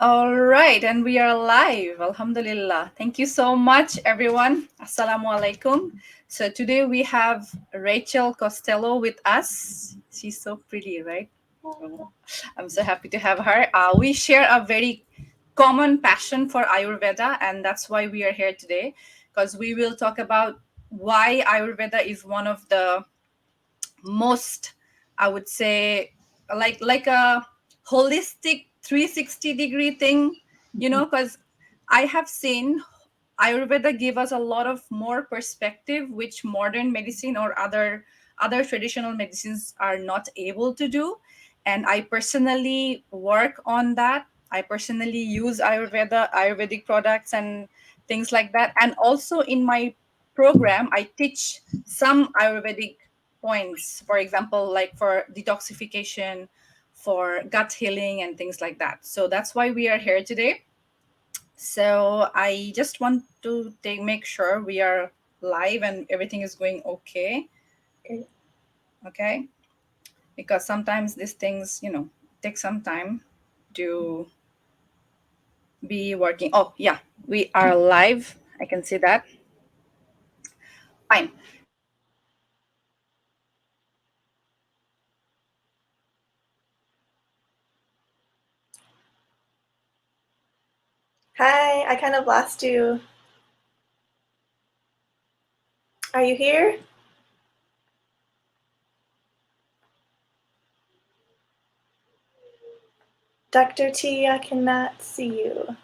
All right, and we are live. Alhamdulillah. Thank you so much, everyone. Assalamu alaikum. So today we have Rachel Costello with us. She's so pretty, right? Oh, I'm so happy to have her. We share a very common passion for Ayurveda, and that's why we are here today, because we will talk about why Ayurveda is one of the most, I would say, like a holistic 360-degree thing, because I have seen Ayurveda give us a lot of more perspective, which modern medicine or other traditional medicines are not able to do. And I personally work on that. I personally use Ayurvedic products and things like that. And also in my program, I teach some Ayurvedic points, for example, like for detoxification, for gut healing, and things like that. So that's why we are here today. So I just want to make sure we are live and everything is going okay. Okay. Okay. Because sometimes these things, take some time to be working. Oh, yeah, we are live. I can see that. Fine. Hi, I kind of lost you. Are you here? Dr. T, I cannot see you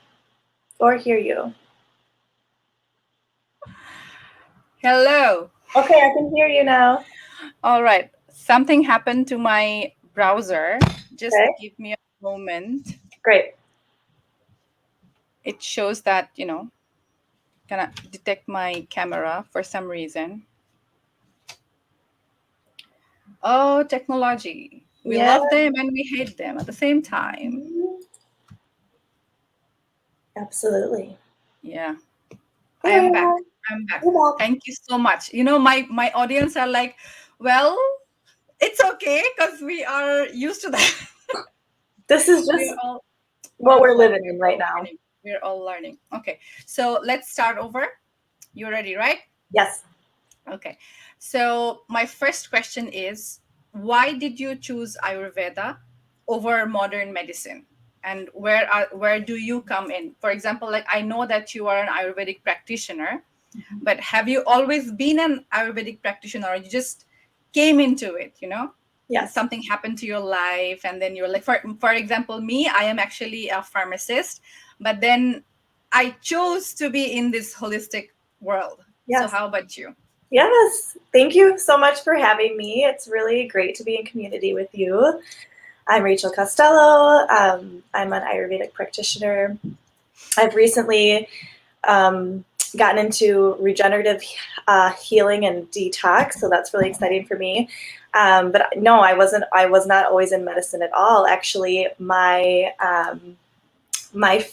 or hear you. Hello. Okay, I can hear you now. All right. Something happened to my browser. Just Okay, give me a moment. great. It shows that, cannot detect my camera for some reason. Oh, technology. We Yeah. love them and we hate them at the same time. Mhm. Absolutely. Yeah. I There am you back. are. I'm back. You're back. Thank you so much. My audience are like, well, it's okay because we are used to that. This is we're just all what we're well, living in right now. we're all learning. Okay. So let's start over. You ready, right? Yes. Okay. So my first question is, why did you choose Ayurveda over modern medicine? And where do you come in? For example, like I know that you are an Ayurvedic practitioner, but have you always been an Ayurvedic practitioner, or you just came into it, Yes. something happened to your life and then you're like, for example, me, I am actually a pharmacist, but then I chose to be in this holistic world. So Yes. how about you? Yes. Thank you so much for having me. It's really great to be in community with you. I'm Rachel Costello. I'm an Ayurvedic practitioner. I've recently gotten into regenerative healing and detox, so that's really exciting for me. But no, I wasn't. I was not always in medicine at all. Actually, my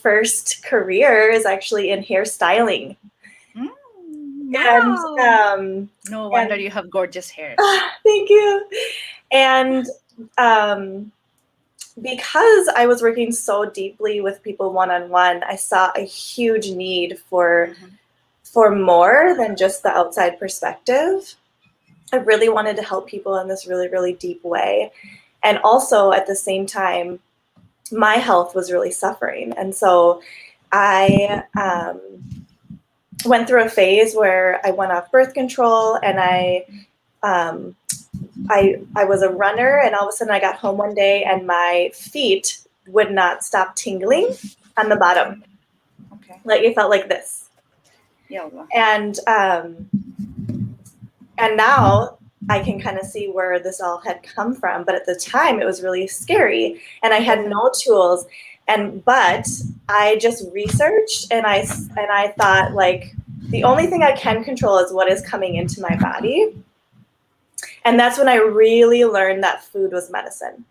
first career is actually in hairstyling, and Wow. No wonder and you have gorgeous hair. thank you. And um, because I was working so deeply with people one on one, I saw a huge need Mhm. for more than just the outside perspective. I really wanted to help people in this really, really deep way. And also at the same time, my health was really suffering. And so I went through a phase where I went off birth control and um, I was a runner, and all of a sudden I got home one day and my feet would not stop tingling on the bottom. Okay. Like it felt like this. Yeah. Well. And now I can kind of see where this all had come from. But at the time, it was really scary, and I had no tools. But I just researched, and I thought like the only thing I can control is what is coming into my body, and that's when I really learned that food was medicine.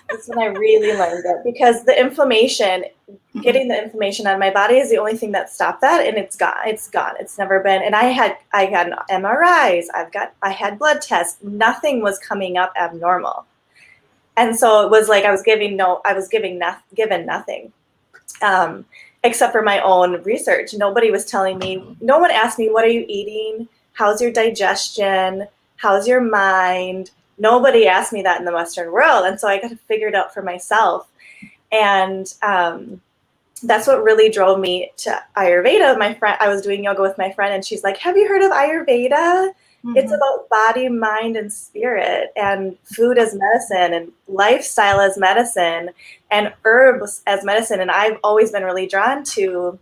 That's when I really learned it, because the inflammation, getting the inflammation out of my body is the only thing that stopped that, and it's gone. It's gone. It's never been. And I had MRIs. I had blood tests. Nothing was coming up abnormal. And so it was like I was given nothing, except for my own research. Nobody was telling me. No one asked me, what are you eating? How's your digestion? How's your mind? Nobody asked me that in the Western world. And so I got to figure it out for myself. And that's what really drove me to Ayurveda. I was doing yoga with my friend, and she's like, have you heard of Ayurveda? Mm-hmm. It's about body, mind, and spirit, and food as medicine, and lifestyle as medicine, and herbs as medicine. And I've always been really drawn to,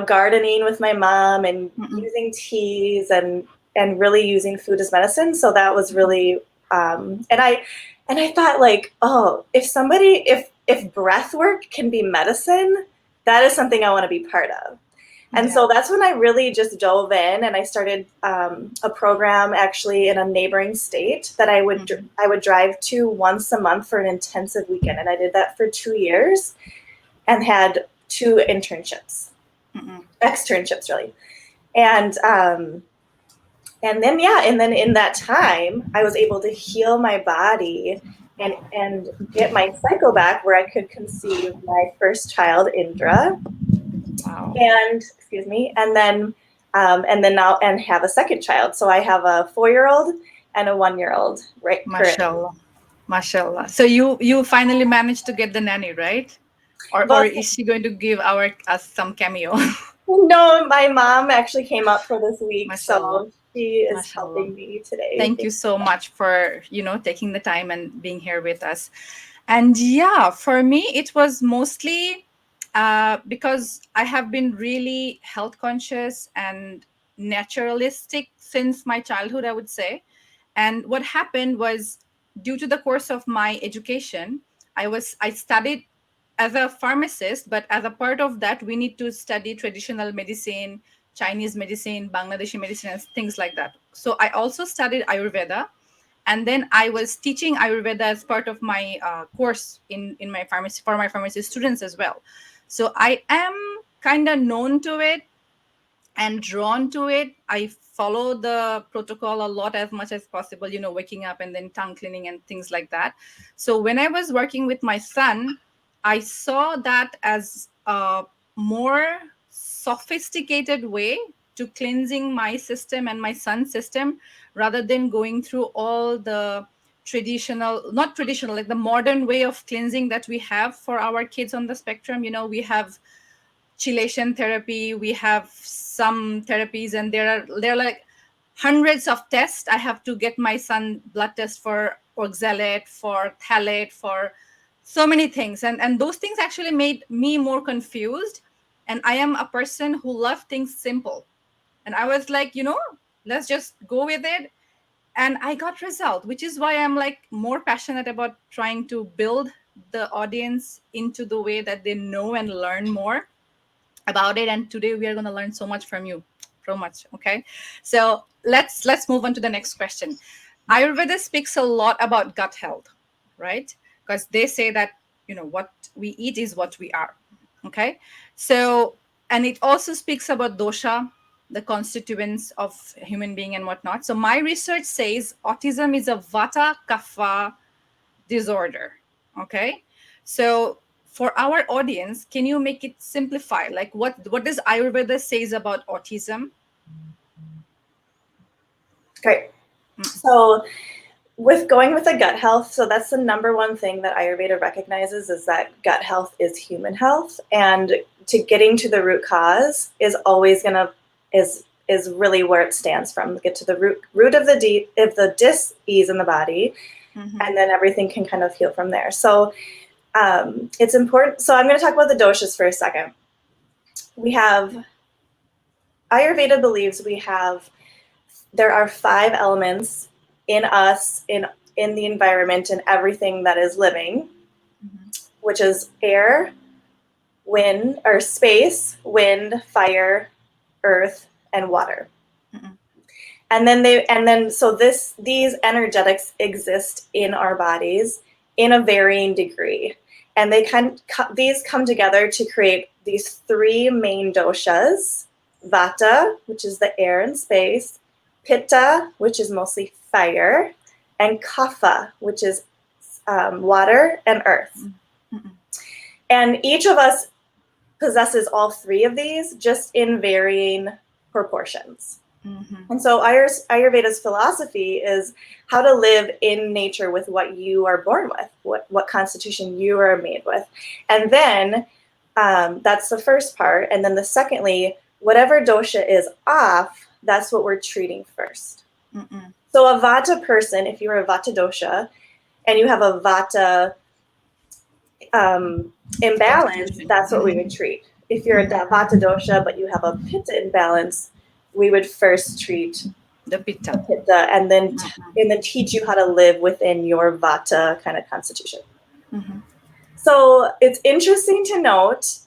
gardening with my mom, and using teas, and really using food as medicine. So that was really, and I thought, like, oh, if breath work can be medicine, that is something I want to be part of. And so that's when I really just dove in, and I started a program actually in a neighboring state that I would drive to once a month for an intensive weekend. And I did that for 2 years and had 2 internships, externships really. And then in that time, I was able to heal my body and get my cycle back, where I could conceive my first child, Indra. Wow. And then have a second child. So I have a 4-year-old and a 1-year-old. Right. Mashallah. So you finally managed to get the nanny, right? Or is she going to give us some cameo? No, my mom actually came up for this week. Mashallah. So she is helping me today. Thank you so much for, taking the time and being here with us. And for me, it was mostly because I have been really health conscious and naturalistic since my childhood, I would say. And what happened was, due to the course of my education, I studied as a pharmacist, but as a part of that, we need to study traditional medicine, Chinese medicine, Bangladeshi medicine, and things like that. So I also studied Ayurveda. And then I was teaching Ayurveda as part of my course in my pharmacy, for my pharmacy students as well. So I am kind of known to it and drawn to it. I follow the protocol a lot, as much as possible, waking up and then tongue cleaning and things like that. So when I was working with my son, I saw that as a more sophisticated way to cleansing my system and my son's system, rather than going through all the not traditional, like the modern way of cleansing that we have for our kids on the spectrum. We have chelation therapy, we have some therapies, and there are like hundreds of tests. I have to get my son blood test for oxalate, for phthalate, for so many things, and those things actually made me more confused. And I am a person who loves things simple, and I was like, let's just go with it. And I got result, which is why I'm like more passionate about trying to build the audience into the way that they know and learn more about it. And today we are going to learn so much from you, so much. Okay, so let's move on to the next question. Ayurveda speaks a lot about gut health, right? Because they say that what we eat is what we are. Okay, so, and it also speaks about dosha, the constituents of a human being and whatnot. So my research says autism is a vata kapha disorder. Okay, so for our audience, can you make it simplify? Like what does Ayurveda says about autism? Great. So with going with the gut health, so that's the number one thing that Ayurveda recognizes, is that gut health is human health, and to getting to the root cause is always is really where it stands from. Get to the root of the dis-ease in the body, and then everything can kind of heal from there. So it's important. So I'm going to talk about the doshas for a second. Ayurveda believes there are 5 elements in us, in the environment, and everything that is living, which is air, wind, or space, wind, fire, earth, and water. And then so these energetics exist in our bodies in a varying degree, and these come together to create these 3 main doshas: vata, which is the air and space; pitta, which is mostly fire; and kapha, which is water and earth. Mm-mm. And each of us possesses all three of these, just in varying proportions. Mm-hmm. And so Ayurveda's philosophy is how to live in nature with what you are born with, what constitution you are made with. And then that's the first part. And then secondly, whatever dosha is off, that's what we're treating first. Mm-mm. So a vata person, if you're a vata dosha and you have a vata imbalance, Constitution. that's what we would treat. If you're a vata dosha but you have a pitta imbalance, we would first treat The the pitta. pitta and then teach you how to live within your vata kind of constitution. Mm-hmm. So it's interesting to note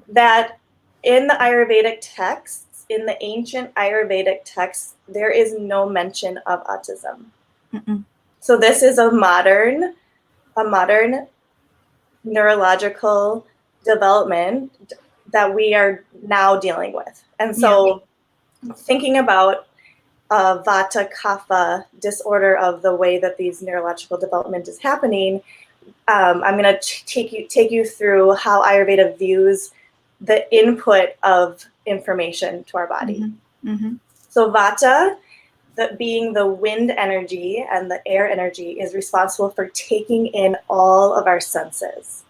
that in the Ayurvedic texts, in the ancient Ayurvedic texts, there is no mention of autism. Mm-mm. So this is a modern neurological development that we are now dealing with. And Yeah. so thinking about vata kapha disorder of the way that these neurological development is happening, I'm going to take you through how Ayurveda views the input of information to our body. Mm-hmm. Mm-hmm. So vata, being the wind energy and the air energy, is responsible for taking in all of our senses.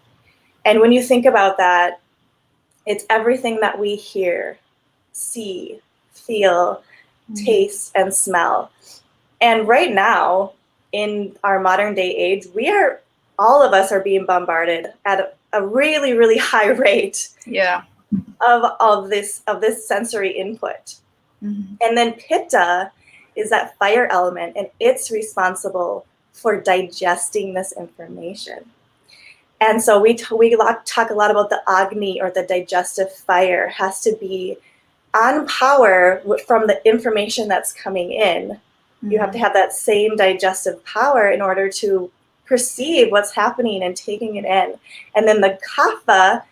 And when you think about that, it's everything that we hear, see, feel, taste, and smell. And right now, in our modern day age, all of us are being bombarded at a really, really high rate Yeah. of this sensory input. Mm-hmm. And then pitta is that fire element, and it's responsible for digesting this information. And so we talk a lot about the agni, or the digestive fire, has to be on power from the information that's coming in. Mm-hmm. You have to have that same digestive power in order to perceive what's happening and taking it in. And then the kapha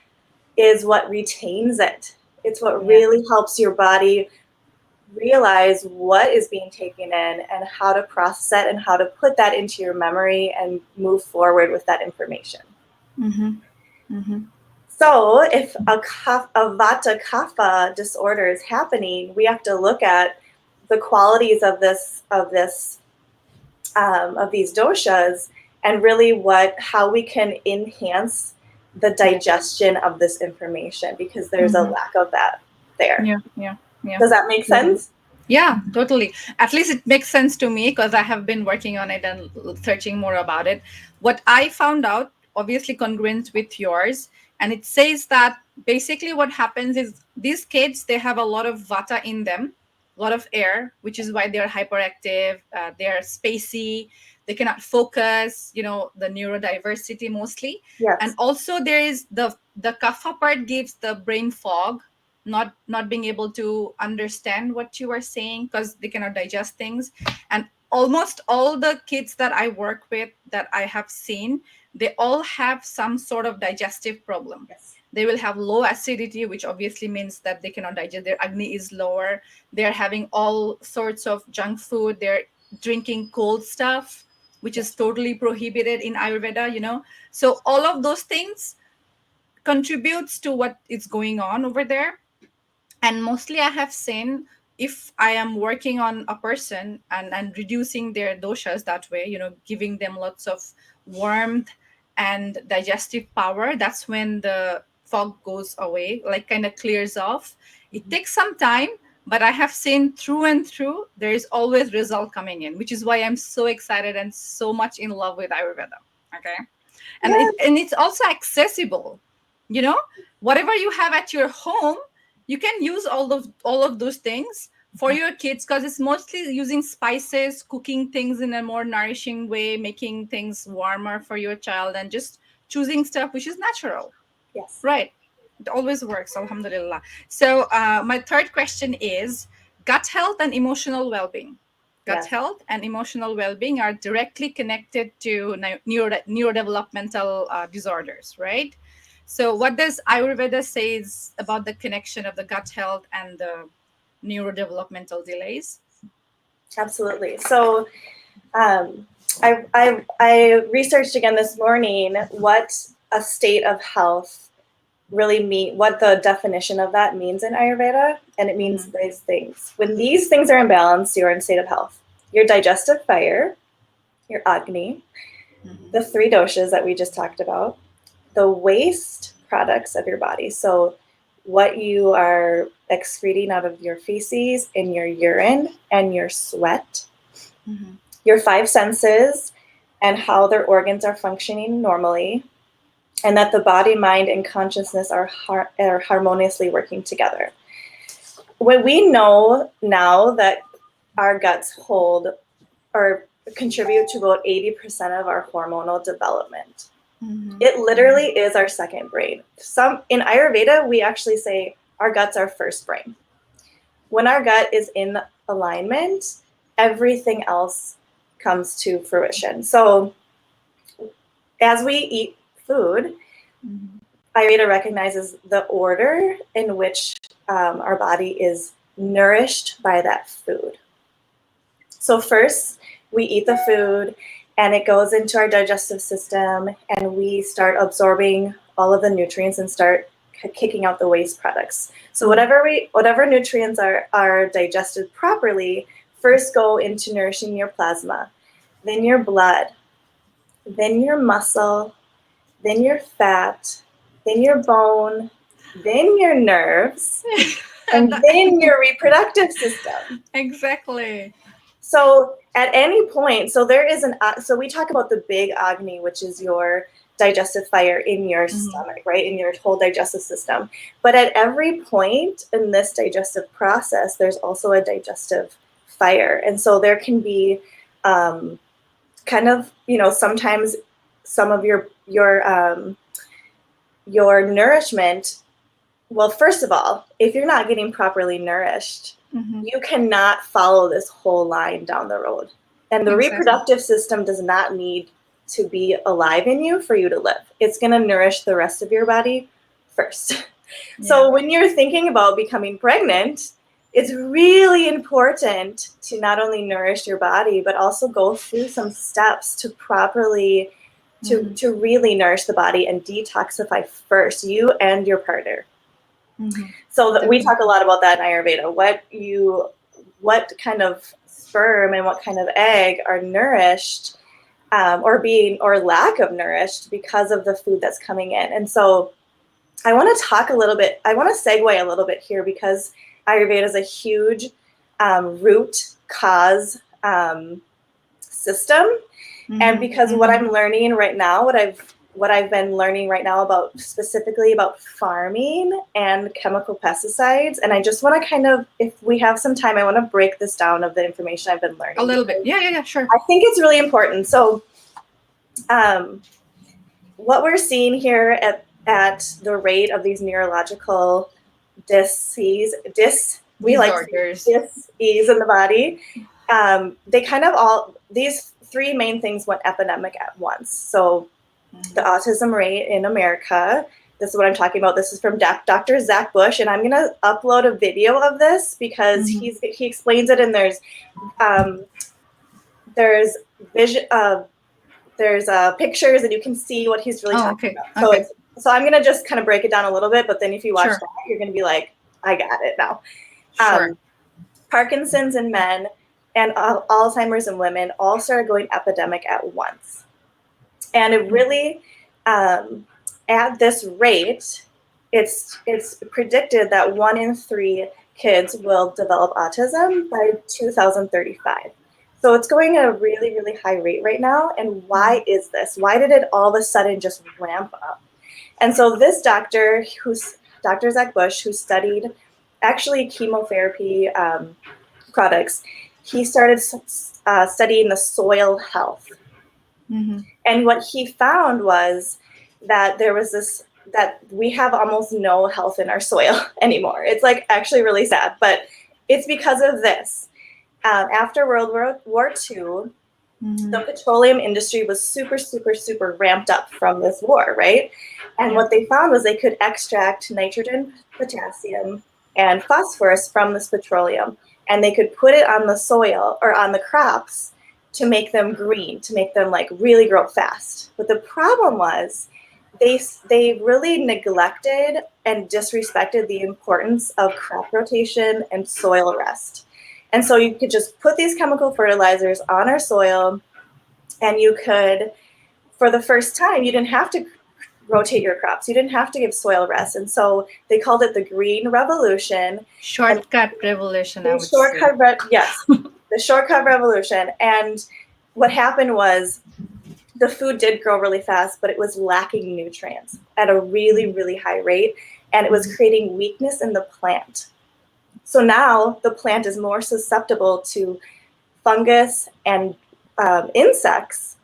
is what retains it. It's what really helps your body realize what is being taken in and how to process it and how to put that into your memory and move forward with that information. Mm-hmm. Mm-hmm. So if a vata kapha disorder is happening, we have to look at the qualities of these doshas, and really how we can enhance the digestion of this information, because there's a lack of that there. Yeah. Does that make sense? Yeah, totally. At least it makes sense to me because I have been working on it and searching more about it. What I found out, obviously congruent with yours, and it says that basically what happens is these kids, they have a lot of vata in them, a lot of air, which is why they're hyperactive, they're spacey, they cannot focus, the neurodiversity mostly. Yes. And also there is the kapha part gives the brain fog, not being able to understand what you are saying because they cannot digest things. And almost all the kids that I work with, that I have seen, they all have some sort of digestive problem. Yes. They will have low acidity, which obviously means that they cannot digest. Their agni is lower. They're having all sorts of junk food. They're drinking cold stuff, which is totally prohibited in Ayurveda. So all of those things contributes to what is going on over there. And mostly I have seen, if I am working on a person and reducing their doshas that way, giving them lots of warmth and digestive power, that's when the fog goes away, like kind of clears off. It takes some time, but I have seen through and through there is always result coming in, which is why I'm so excited and so much in love with Ayurveda. Okay. And it's also accessible. Whatever you have at your home, you can use all of those things for your kids, because it's mostly using spices, cooking things in a more nourishing way, making things warmer for your child, and just choosing stuff which is natural. Yes. Right. It always works, alhamdulillah. So my third question is gut health and emotional well-being. Gut health and emotional well-being are directly connected to neurodevelopmental disorders, right? So what does Ayurveda says about the connection of the gut health and the neurodevelopmental delays? Absolutely. So I researched again this morning what a state of health what the definition of that means in Ayurveda, and it means these things. When these things are in balance, you're in state of health. Your digestive fire, your Agni, the 3 doshas that we just talked about, the waste products of your body. So what you are excreting out of your feces, in your urine, and your sweat, your 5 senses, and how their organs are functioning normally, and that the body, mind, and consciousness are harmoniously working together. When we know now that our guts hold or contribute to about 80% of our hormonal development, it literally is our second brain. In Ayurveda, we actually say our gut's our first brain. When our gut is in alignment, everything else comes to fruition. So as we eat food, Ayurveda recognizes the order in which our body is nourished by that food. So first, we eat the food, and it goes into our digestive system, and we start absorbing all of the nutrients and start kicking out the waste products. So whatever nutrients are digested properly, first go into nourishing your plasma, then your blood, then your muscle, then your fat, then your bone, then your nerves, and then your reproductive system. Exactly. So at any point, so we talk about the big Agni, which is your digestive fire in your stomach, right, in your whole digestive system. But at every point in this digestive process, there's also a digestive fire. And so there can be kind of, sometimes some of your nourishment. Well, first of all, if you're not getting properly nourished, you cannot follow this whole line down the road. And the reproductive system does not need to be alive in you for you to live. It's going to nourish the rest of your body first. Yeah. So when you're thinking about becoming pregnant, it's really important to not only nourish your body, but also go through some steps to properly, to really nourish the body and detoxify first, you and your partner. So we talk a lot about that in Ayurveda. What kind of sperm and what kind of egg are nourished, or lack of nourished because of the food that's coming in. And so I want to talk a little bit. I want to segue a little bit here because Ayurveda is a huge root cause system, and because what I'm learning right now, what I've been learning right now specifically about farming and chemical pesticides. And I just want to kind of, if we have some time, I want to break this down of the information I've been learning. A little bit. Yeah, sure. I think it's really important. So what we're seeing here at the rate of these neurological dis-ease in the body, they kind of these 3 main things went epidemic at once. So the autism rate in America, this is what I'm talking about. This is from Dr. Zach Bush, and I'm going to upload a video of this because he explains it, and there's pictures, and you can see what he's really talking about. So I'm going to just kind of break it down a little bit, but then if you watch that, you're going to be like, I got it now. Parkinson's in men and Alzheimer's in women all started going epidemic at once. And it really, at this rate, it's predicted that 1 in 3 kids will develop autism by 2035. So it's going at a really, really high rate right now. And why is this? Why did it all of a sudden just ramp up? And so this doctor, Dr. Zach Bush, who studied actually chemotherapy products, he started studying the soil health. And what he found was that that we have almost no health in our soil anymore. It's like actually really sad, but it's because of this. After World War II, the petroleum industry was super, super, super ramped up from this war, right? And what they found was they could extract nitrogen, potassium, and phosphorus from this petroleum, and they could put it on the soil or on the crops to make them green, to make them like really grow fast. But the problem was they really neglected and disrespected the importance of crop rotation and soil rest. And so you could just put these chemical fertilizers on our soil, and you could, for the first time, you didn't have to rotate your crops. You didn't have to give soil rest. And so they called it the Green Revolution. Shortcut revolution, I The would say. yes, the shortcut revolution. And what happened was the food did grow really fast, but it was lacking nutrients at a really, really high rate. And it was creating weakness in the plant. So now the plant is more susceptible to fungus and insects.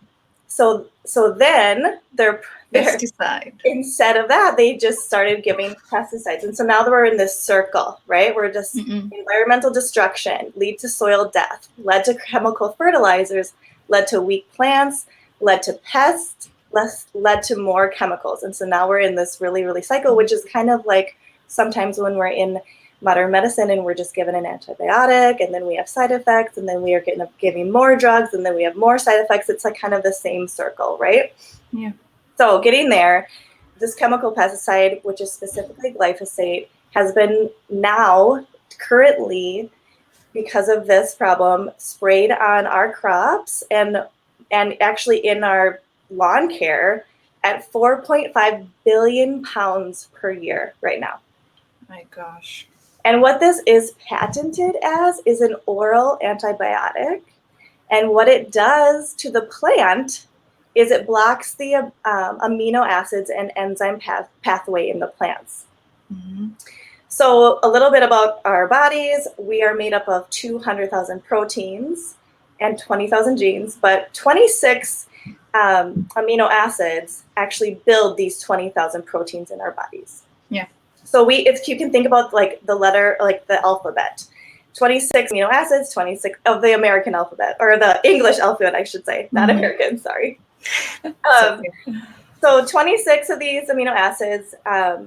So then Pesticide. instead of that, they just started giving pesticides. And so now we're in this circle, right? We're just environmental destruction, lead to soil death, led to chemical fertilizers, led to weak plants, led to pests, led to more chemicals. And so now we're in this really, really cycle, which is kind of like sometimes when we're in modern medicine and we're just given an antibiotic, and then we have side effects, and then we are giving more drugs, and then we have more side effects. It's like kind of the same circle, right? Yeah. So getting there, this chemical pesticide, which is specifically glyphosate, has been now currently, because of this problem, sprayed on our crops and actually in our lawn care at 4.5 billion pounds per year right now. My gosh. And what this is patented as is an oral antibiotic. And what it does to the plant is it blocks the amino acids and enzyme pathway in the plants. So a little bit about our bodies. We are made up of 200,000 proteins and 20,000 genes, but 26 amino acids actually build these 20,000 proteins in our bodies. Yeah. So if you can think about like the letter, like the alphabet, 26 amino acids, 26 of the American alphabet, or the English alphabet, I should say, not American, sorry. So 26 of these amino acids are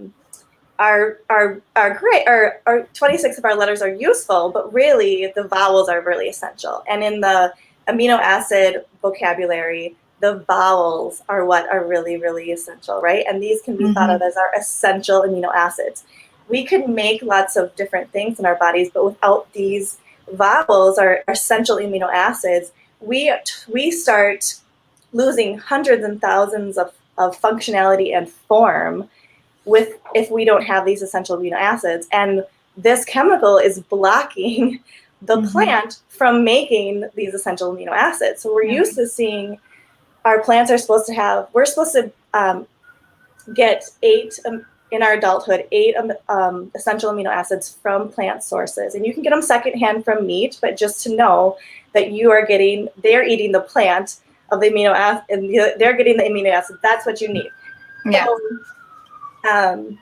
great, or 26 of our letters are useful, but really the vowels are really essential. And in the amino acid vocabulary, the vowels are what are really, really essential, right? And these can be thought of as our essential amino acids. We could make lots of different things in our bodies, but without these vowels, our essential amino acids, we start losing hundreds and thousands of functionality and form if we don't have these essential amino acids. And this chemical is blocking the plant from making these essential amino acids. So we're used to seeing our plants we're supposed to get 8 in our adulthood, 8 essential amino acids from plant sources. And you can get them secondhand from meat, but just to know that they're eating the plant of the amino acid, and they're getting the amino acid. That's what you need. Yeah. So,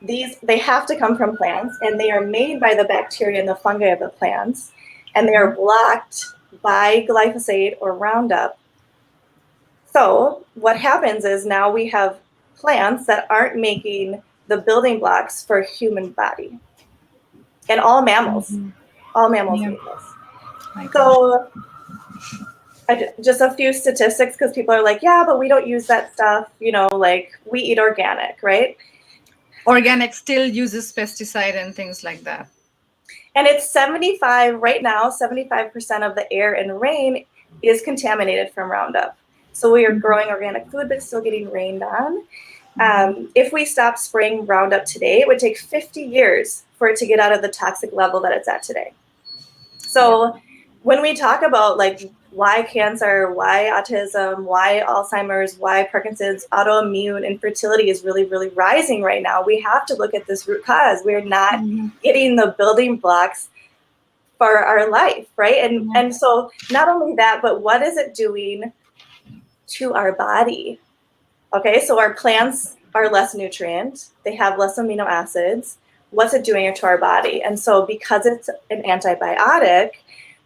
they have to come from plants, and they are made by the bacteria and the fungi of the plants, and they are blocked by glyphosate or Roundup. So what happens is now we have plants that aren't making the building blocks for a human body. And all mammals need this. So just a few statistics, because people are like, yeah, but we don't use that stuff. Like we eat organic, right? Organic still uses pesticide and things like that. And it's 75% of the air and rain is contaminated from Roundup. So we are growing organic food, but still getting rained on. If we stop spraying Roundup today, it would take 50 years for it to get out of the toxic level that it's at today. So when we talk about like why cancer, why autism, why Alzheimer's, why Parkinson's, autoimmune, infertility is really, really rising right now, we have to look at this root cause. We're not getting the building blocks for our life, right? And so not only that, but what is it doing to our body? Okay, so our plants are less nutrient, they have less amino acids. What's it doing to our body? And so because it's an antibiotic,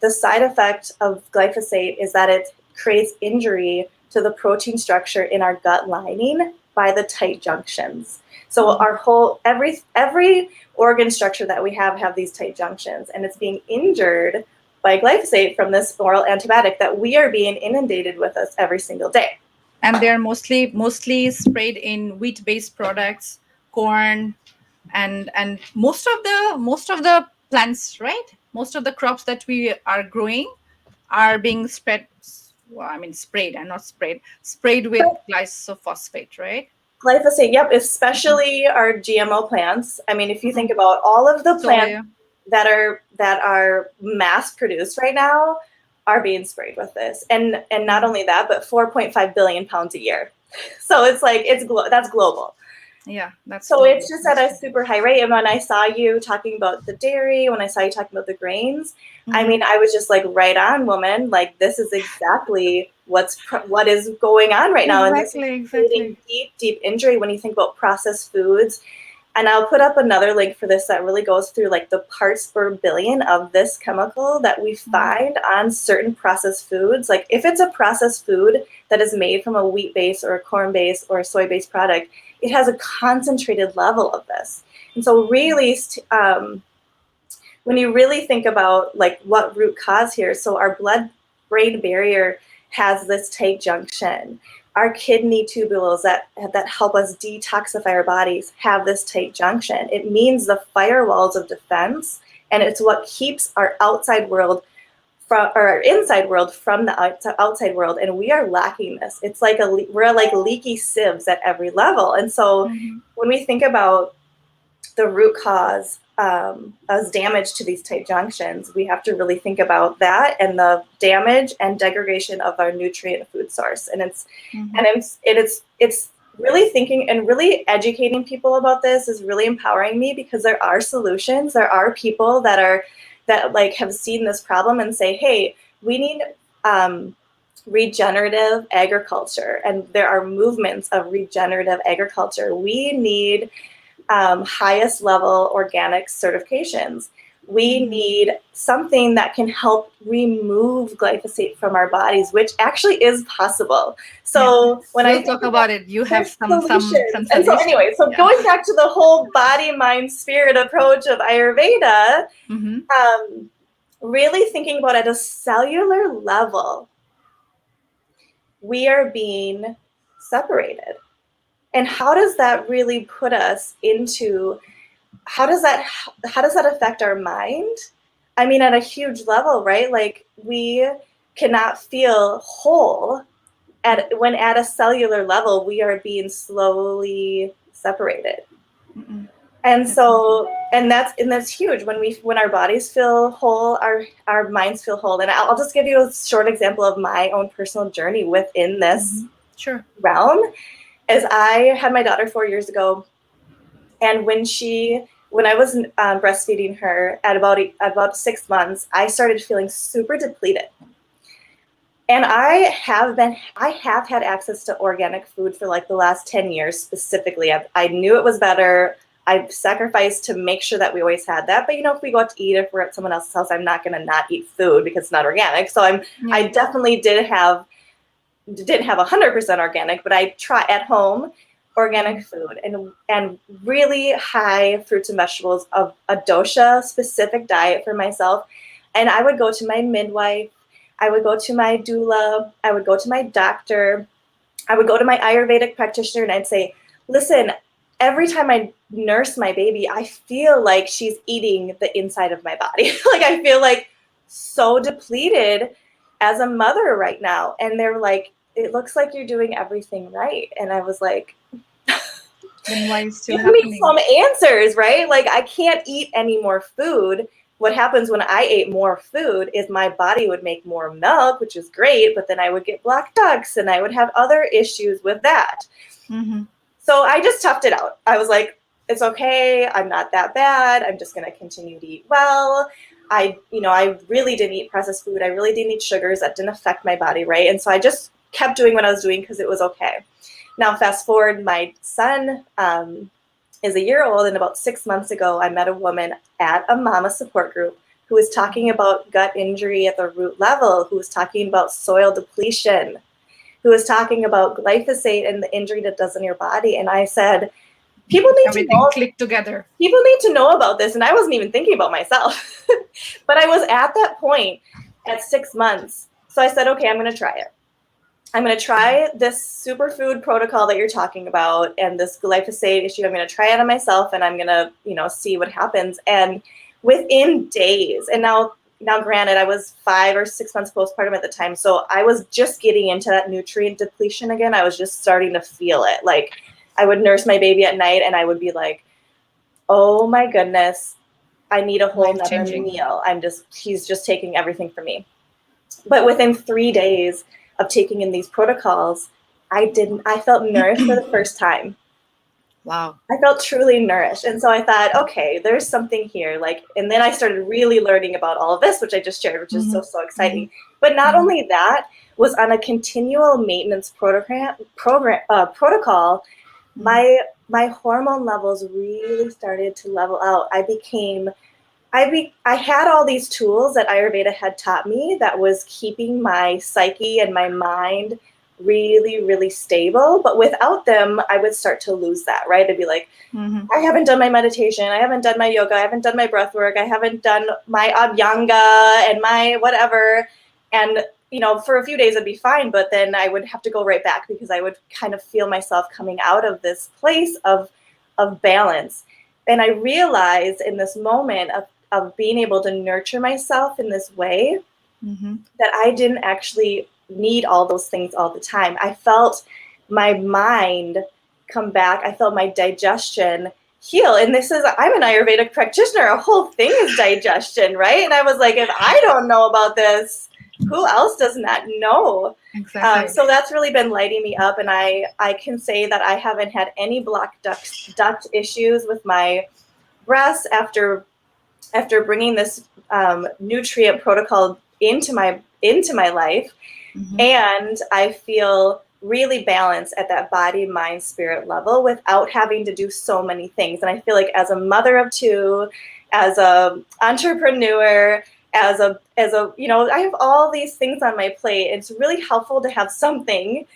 the side effect of glyphosate is that it creates injury to the protein structure in our gut lining by the tight junctions. So our whole, every organ structure that we have these tight junctions, and it's being injured by glyphosate from this oral antibiotic that we are being inundated with us every single day. And they're mostly sprayed in wheat based products, corn, and most of the plants, right? Most of the crops that we are growing are being spread, well, I mean sprayed and not sprayed with glyphosate, right? Glyphosate, yep, especially our GMO plants. I mean, if you think about all of the plants Soya. that are mass produced right now are being sprayed with this. And not only that, but 4.5 billion pounds a year. So it's like that's global. Yeah, that's So global. it's just at a super high rate. And when I saw you talking about the dairy, when I saw you talking about the grains, I mean, I was just like, right on, woman. Like, this is exactly what is going on right now. And this is creating Exactly. deep, deep injury when you think about processed foods. And I'll put up another link for this that really goes through like the parts per billion of this chemical that we find on certain processed foods. Like, if it's a processed food that is made from a wheat base or a corn base or a soy based product, it has a concentrated level of this. And so really, when you really think about like what root cause here, so our blood-brain barrier has this tight junction. Our kidney tubules that help us detoxify our bodies have this tight junction. It means the firewalls of defense, and it's what keeps our outside world from, or our inside world from the outside world, and we are lacking this. It's like we're like leaky sieves at every level. And so when we think about the root cause as damage to these tight junctions, we have to really think about that and the damage and degradation of our nutrient food source. And it's really thinking and really educating people about this is really empowering me, because there are solutions. There are people that like have seen this problem and say, hey, we need regenerative agriculture, and there are movements of regenerative agriculture. We need highest level organic certifications. We need something that can help remove glyphosate from our bodies, which actually is possible. So when I We'll think talk about it. You have there's some solutions. And so solutions. anyway, so going back to the whole body, mind, spirit approach of Ayurveda, really thinking about at a cellular level, we are being separated. And how does that really put us into, how does that affect our mind? I mean, at a huge level, right? Like, we cannot feel whole when at a cellular level we are being slowly separated. And so, and that's huge. When our bodies feel whole, our minds feel whole. And I'll just give you a short example of my own personal journey within this realm. As I had my daughter 4 years ago, and when I was breastfeeding her at about 6 months, I started feeling super depleted. And I have had access to organic food for like the last 10 years specifically. I knew it was better. I've sacrificed to make sure that we always had that. But if we go out to eat, if we're at someone else's house, I'm not going to not eat food because it's not organic. So I definitely didn't have 100% organic, but I try at home organic food and really high fruits and vegetables, of a dosha specific diet for myself. And I would go to my midwife, I would go to my doula, I would go to my doctor, I would go to my Ayurvedic practitioner, and I'd say, listen, every time I nurse my baby, I feel like she's eating the inside of my body. Like, I feel like so depleted as a mother right now. And they're like, it looks like you're doing everything right. And I was like, then why is still give me happening? some answers, right? Like, I can't eat any more food. What happens when I ate more food is my body would make more milk, which is great, but then I would get black ducks and I would have other issues with that. So I just toughed it out. I was like, it's okay. I'm not that bad. I'm just going to continue to eat well. I really didn't eat processed food. I really didn't eat sugars. That didn't affect my body, right? And so I just kept doing what I was doing because it was okay. Now, fast forward, my son is a year old, and about 6 months ago, I met a woman at a mama support group who was talking about gut injury at the root level, who was talking about soil depletion, who was talking about glyphosate and the injury that does in your body. And I said, people need to Everything know. clicked together. People need to know about this, and I wasn't even thinking about myself. But I was at that point at 6 months. So I said, okay, I'm going to try it. I'm going to try this superfood protocol that you're talking about and this glyphosate issue. I'm going to try it on myself, and I'm going to, see what happens. And within days, and now granted, I was 5 or 6 months postpartum at the time, so I was just getting into that nutrient depletion again. I was just starting to feel it. Like, I would nurse my baby at night, and I would be like, oh my goodness, I need a whole Life nother changing. meal. He's just taking everything from me. But within 3 days of taking in these protocols, I felt nourished for the first time. Wow. I felt truly nourished. And so I thought, okay, there's something here. Like, and then I started really learning about all of this, which I just shared, which is so exciting. But not only that, was on a continual maintenance protocol. My hormone levels really started to level out. I had all these tools that Ayurveda had taught me that was keeping my psyche and my mind really, really stable. But without them, I would start to lose that, right? I'd be like, I haven't done my meditation. I haven't done my yoga. I haven't done my breath work. I haven't done my abhyanga and my whatever. And, for a few days I'd be fine, but then I would have to go right back because I would kind of feel myself coming out of this place of balance. And I realized in this moment of being able to nurture myself in this way that I didn't actually need all those things all the time. I felt my mind come back. I felt my digestion heal. And I'm an Ayurvedic practitioner. A whole thing is digestion, right? And I was like, if I don't know about this, who else does not know? Exactly. So that's really been lighting me up. And I can say that I haven't had any block duct issues with my breasts after bringing this nutrient protocol into my life. And I feel really balanced at that body, mind, spirit level without having to do so many things. And I feel like as a mother of two, as a entrepreneur, as a I have all these things on my plate. It's really helpful to have something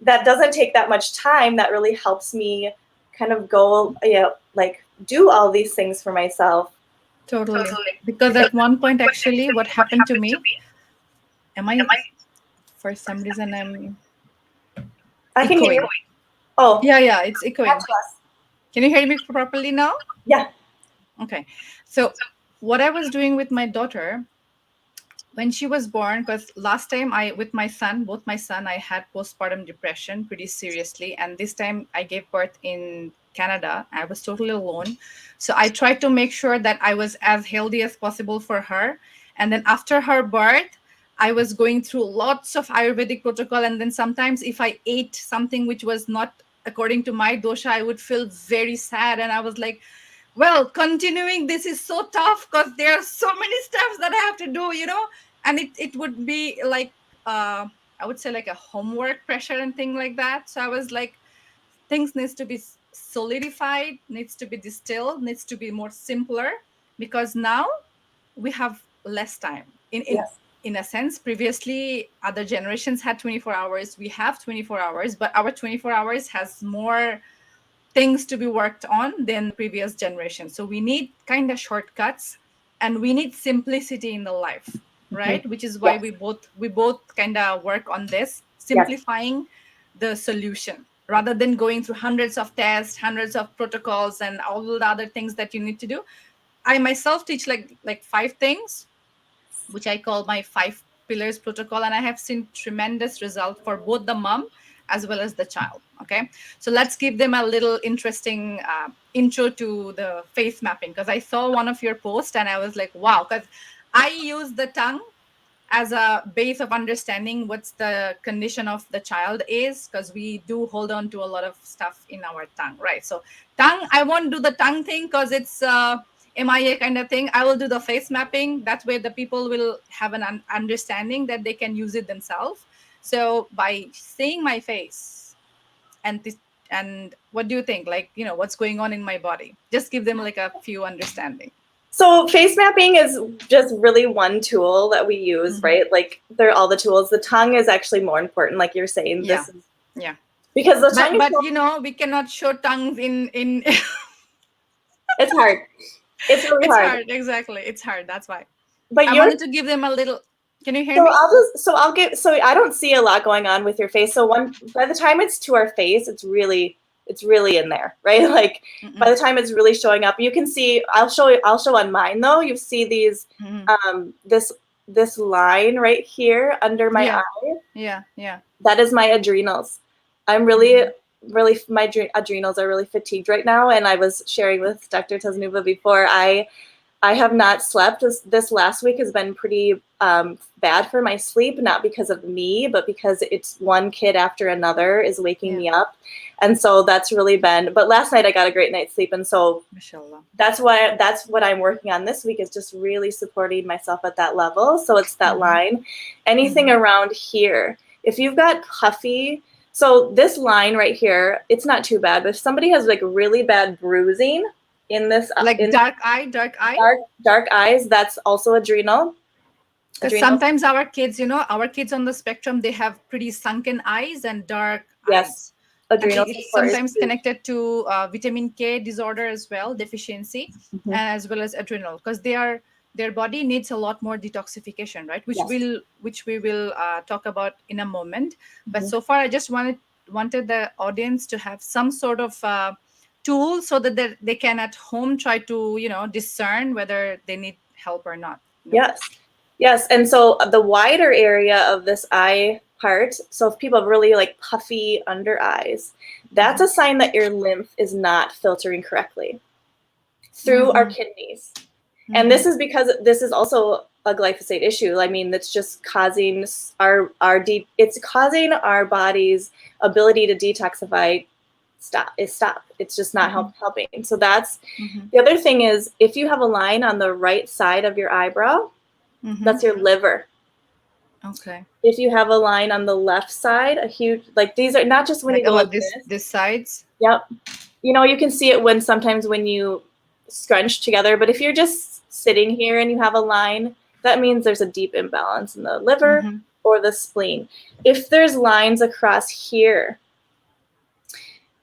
that doesn't take that much time that really helps me kind of go, like do all these things for myself. Totally. Because at one point, actually, what happened to me, am I, for some reason, I'm I can hear you. echoing. Oh, Yeah, it's that's echoing. us. Can you hear me properly now? Yeah. Okay. So, what I was doing with my daughter when she was born, because last time with my son, both my son, I had postpartum depression pretty seriously. And this time I gave birth in Canada. I was totally alone. So I tried to make sure that I was as healthy as possible for her. And then after her birth, I was going through lots of Ayurvedic protocol. And then sometimes if I ate something which was not according to my dosha, I would feel very sad. And I was like, well, continuing this is so tough because there are so many steps that I have to do, and it would be like, I would say like a homework pressure and thing like that. So I was like, things needs to be solidified, needs to be distilled, needs to be more simpler, because now we have less time. Yes. In a sense, previously other generations had 24 hours, we have 24 hours, but our 24 hours has more things to be worked on than the previous generation. So we need kind of shortcuts, and we need simplicity in the life, right? Which is why Yes. we both kind of work on this, Yes. simplifying the solution rather than going through hundreds of tests, hundreds of protocols, and all the other things that you need to do. I myself teach like 5 things, which I call my 5 pillars protocol, and I have seen tremendous result for both the mom as well as the child. Okay, so let's give them a little interesting intro to the face mapping, because I saw one of your posts and I was like, wow, because I use the tongue as a base of understanding what's the condition of the child is, because we do hold on to a lot of stuff in our tongue, right? So tongue, I won't do the tongue thing because it's MIA kind of thing. I will do the face mapping. That way the people will have an understanding that they can use it themselves. So by seeing my face and this, and what do you think, like, what's going on in my body, just give them like a few understanding. So face mapping is just really one tool that we use, right? Like they're all the tools. The tongue is actually more important, like you're saying. Yeah. This is Yeah. because the tongue is But you know, we cannot show tongues in it's hard. It's really it's hard. hard. Exactly. It's hard. That's why. But I you're wanted to give them a little. Can you hear so me? so I don't see a lot going on with your face. So by the time it's to our face, it's really in there, right? Like by the Mm-mm. time it's really showing up, you can see. I'll show on mine though. You see these Mm-mm. this line right here under my Yeah. eye. Yeah. Yeah. That is my adrenals. I'm really, Mm-hmm. really, my adrenals are really fatigued right now. And I was sharing with Dr. Tasnuva before, I have not slept. This last week has been pretty bad for my sleep, not because of me, but because it's one kid after another is waking Yeah. me up. And so that's really been, but last night I got a great night's sleep. And so Mashallah. that's what I'm working on this week is just really supporting myself at that level. So it's that Mm-hmm. line. Anything Mm-hmm. around here. If you've got puffy, so this line right here, it's not too bad. But if somebody has like really bad bruising in this Like in dark eye, dark eye. dark eyes, that's also adrenal. Because Adrenal. sometimes our kids, you know, our kids on the spectrum, they have pretty sunken eyes and dark Yes. eyes. And Adrenal it's support is sometimes huge. connected to vitamin K disorder as well, deficiency, Mhm. as well as adrenal, because their body needs a lot more detoxification, right? Yes. Which we will talk about in a moment. But Mhm. so far, I just wanted the audience to have some sort of tool so that they can at home try to discern whether they need help or not. Yes. Yes. And so the wider area of this eye part, so if people have really like puffy under eyes, that's a sign that your lymph is not filtering correctly through our Mm-hmm. kidneys. And Mm-hmm. this is because this is also a glyphosate issue. I mean, it's just causing it's causing our body's ability to detoxify stop. It's just not Mm-hmm. helping. So that's Mm-hmm. the other thing is if you have a line on the right side of your eyebrow, Mm-hmm. that's your liver. Okay. If you have a line on the left side, a huge like these are not just when Like you go about like this this. this sides. Yep. You know, you can see it when sometimes when you scrunch together, but if you're just sitting here and you have a line, that means there's a deep imbalance in the liver Mm-hmm. or the spleen. If there's lines across here,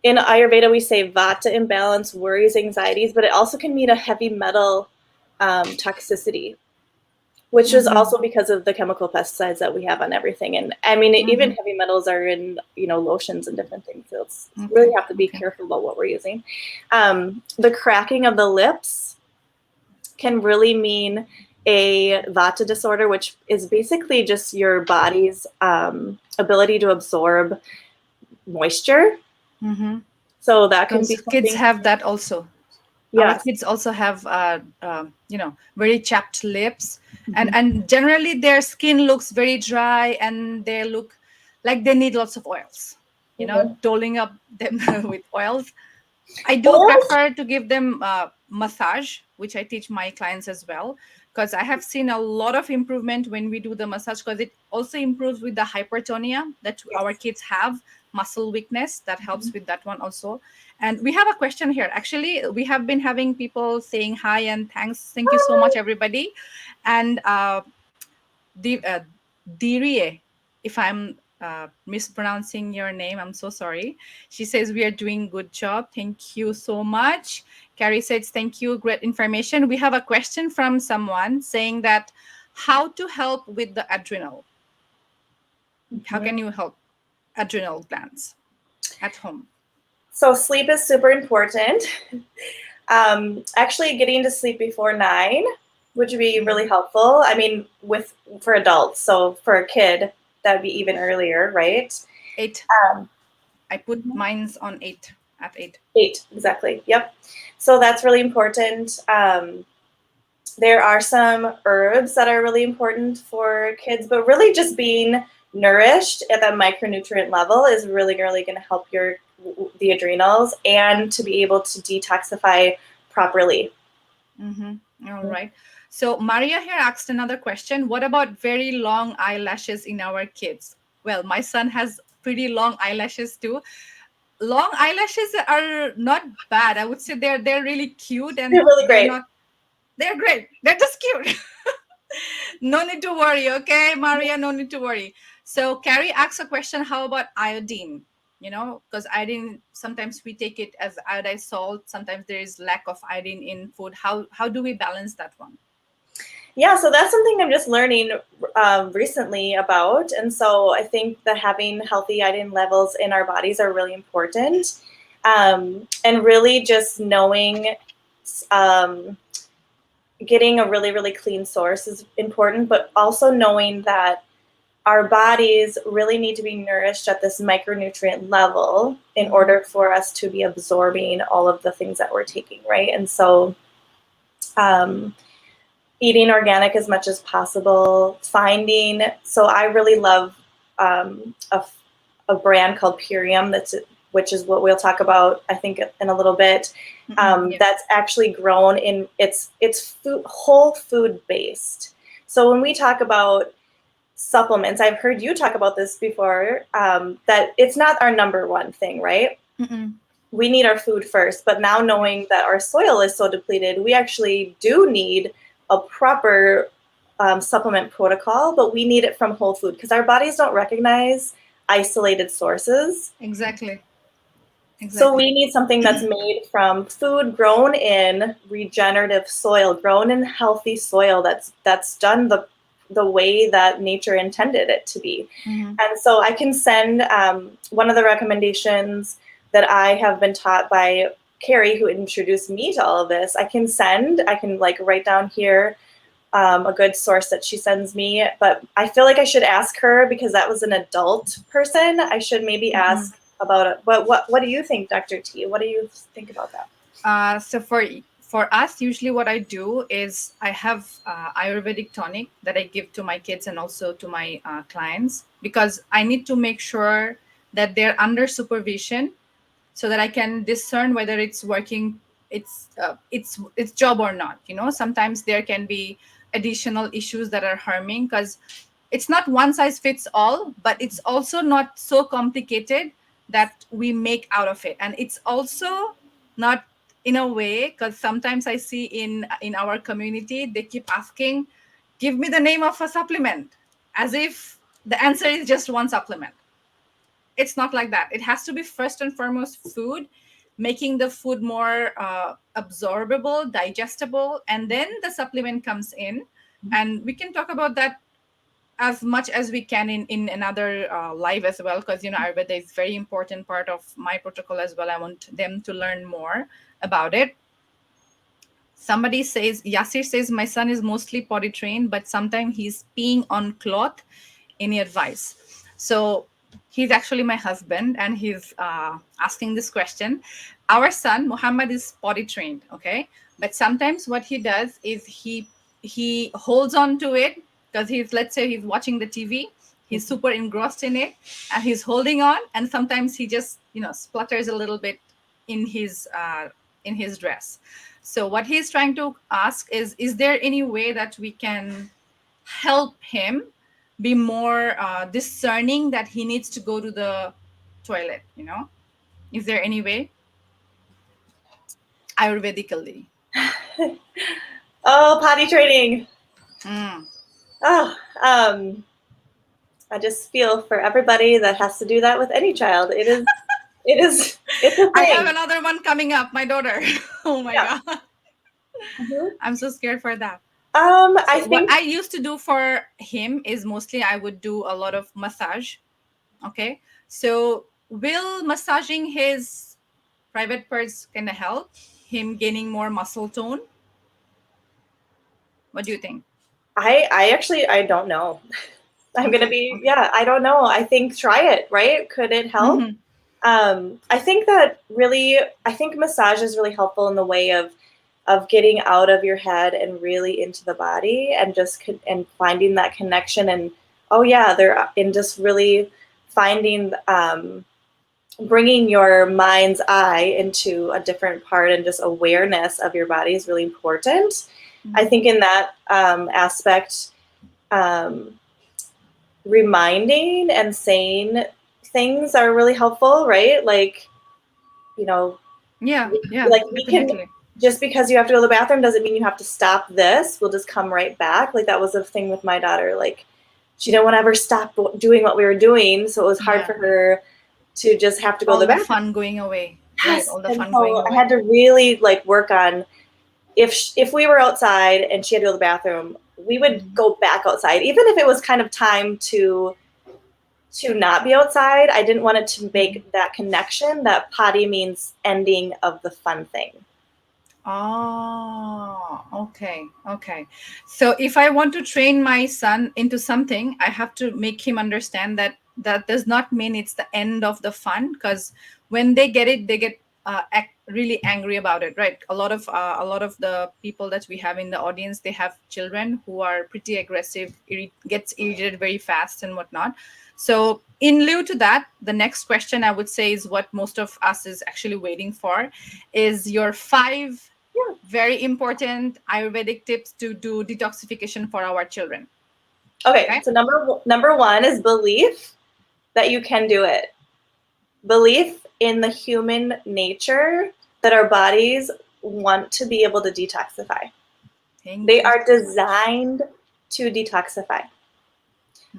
in Ayurveda we say vata imbalance, worries, anxieties, but it also can mean a heavy metal toxicity, which is Mm-hmm. also because of the chemical pesticides that we have on everything. And I mean, even Mm-hmm. heavy metals are in, lotions and different things. So it's really Okay. have to be Okay. careful about what we're using. The cracking of the lips can really mean a vata disorder, which is basically just your body's ability to absorb moisture. Mm-hmm. So that can be Because kids something. have that also. Our Yes. kids also have very chapped lips, and Mhm. and generally their skin looks very dry, and they look like they need lots of oils. Mhm. Doling up them with oils. I do Or prefer to give them massage, which I teach my clients as well, because I have seen a lot of improvement when we do the massage, because it also improves with the hypertonia that our yes. kids have, muscle weakness, that helps with that one also. And we have a question here. Actually, we have been having people saying hi and thanks. Thank you so much, everybody. And the Dirie, if I'm mispronouncing your name, I'm so sorry. She says we are doing good job. Thank you so much. Carrie says thank you, great information. We have a question from someone saying that how to help with the adrenal. How Mhm. can you help adrenal glands at home? So sleep is super important. Actually, getting to sleep before 9 would be Mhm. really helpful. I mean, for adults. So for a kid, that would be even earlier, right? 8. Um, I put mine's on 8 at 8. 8 exactly. Yep. So that's really important. There are some herbs that are really important for kids, but really just being nourished at that micronutrient level is really, really going to help the adrenals and to be able to detoxify properly. Mm-hmm. All right. So Maria here asked another question. What about very long eyelashes in our kids? Well, my son has pretty long eyelashes too. Long eyelashes are not bad. I would say they're really cute, They're and really great. they're great. They're just cute. No need to worry, okay, Maria, no need to worry. So Carrie asks a question, how about iodine? because iodine, sometimes we take it as iodized salt, sometimes there is lack of iodine in food. How do we balance that one? Yeah, so that's something I'm just learning recently about. And so I think that having healthy iodine levels in our bodies are really important. And really just knowing, um, getting a really, really clean source is important, but also knowing that our bodies really need to be nourished at this micronutrient level in order for us to be absorbing all of the things that we're taking, right? And so, um, eating organic as much as possible, so I really love um, a, a brand called Purium, which is what we'll talk about, I think, in a little bit. Yeah. That's actually grown in, it's whole food based. So when we talk about supplements, I've heard you talk about this before, that it's not our number one thing, right? We need our food first, but now knowing that our soil is so depleted, we actually do need a proper supplement protocol, but we need it from whole food because our bodies don't recognize isolated sources. Exactly. So we need something that's made from food grown in regenerative soil, grown in healthy soil that's done the way that nature intended it to be. And so I can send one of the recommendations that I have been taught by Carrie, who introduced me to all of this. I can like write down here a good source that she sends me, but I feel like I should ask her because that was an adult person. I should maybe ask about it. But what do you think, Dr. T? What do you think about that? So for us, usually what I do is I have Ayurvedic tonic that I give to my kids and also to my clients, because I need to make sure that they're under supervision so that I can discern whether it's working, it's job or not. Sometimes there can be additional issues that are harming, because it's not one size fits all, but it's also not so complicated that we make out of it. And it's also not, in a way, because sometimes I see in our community they keep asking, give me the name of a supplement, as if the answer is just one supplement. It's not like that. It has to be first and foremost food, making the food more absorbable, digestible, and then the supplement comes in. And we can talk about that as much as we can in another live as well, because Ayurveda is very important part of my protocol as well. I want them to learn more about it. Somebody says, Yasir says, my son is mostly potty trained, but sometimes he's peeing on cloth. Any advice? So he's actually my husband, and he's asking this question. Our son Muhammad is potty trained, okay, but sometimes what he does is he holds on to it, because let's say he's watching the TV, he's super engrossed in it, and he's holding on, and sometimes he just splutters a little bit in his dress. So what he's trying to ask is there any way that we can help him be more discerning that he needs to go to the toilet? Is there any way ayurvedically? Oh, potty training. Mm. Oh, I just feel for everybody that has to do that with any child. It's a I have thing. another one coming up, my daughter. Oh my Yeah. god. Mhm. I'm so scared for that. I So what think I used to do for him is mostly I would do a lot of massage. Okay, so will massaging his private parts kind of help him gaining more muscle tone? What do you think? I actually I don't know. I'm gonna Okay, be, okay. yeah, I don't know. I think try it, right? Could it help? Mm-hmm. I think that really, I think massage is really helpful in the way of getting out of your head and really into the body and just and finding that connection. And oh yeah, they're in just really finding, bringing your mind's eye into a different part, and just awareness of your body is really important. I think in that aspect, um, reminding and saying things are really helpful, right? Like, you know, Yeah, yeah, like we can, definitely. just because you have to go to the bathroom doesn't mean you have to stop this. We'll just come right back. Like that was the thing with my daughter. Like she didn't want to ever stop doing what we were doing. So it was hard Yeah. for her to just have to go to All the the bathroom. fun going away. Right, Yes. all the And fun going so I away. had to really like work on if we were outside and she had to go to the bathroom, we would Mhm. go back outside, even if it was kind of time to not be outside. I didn't want it to Mhm. make that connection that potty means ending of the fun thing. Oh, okay, okay. So if I want to train my son into something, I have to make him understand that that does not mean it's the end of the fun. Because when they get it, they get really angry about it, right? A lot of the people that we have in the audience, they have children who are pretty aggressive, gets irritated very fast and whatnot. So in lieu to that, the next question I would say is what most of us is actually waiting for, is your five Yeah. very important Ayurvedic tips to do detoxification for our children. Okay, Okay. so number one is belief that you can do it. Belief in the human nature that our bodies want to be able to detoxify. Thank They you are so much. designed to detoxify.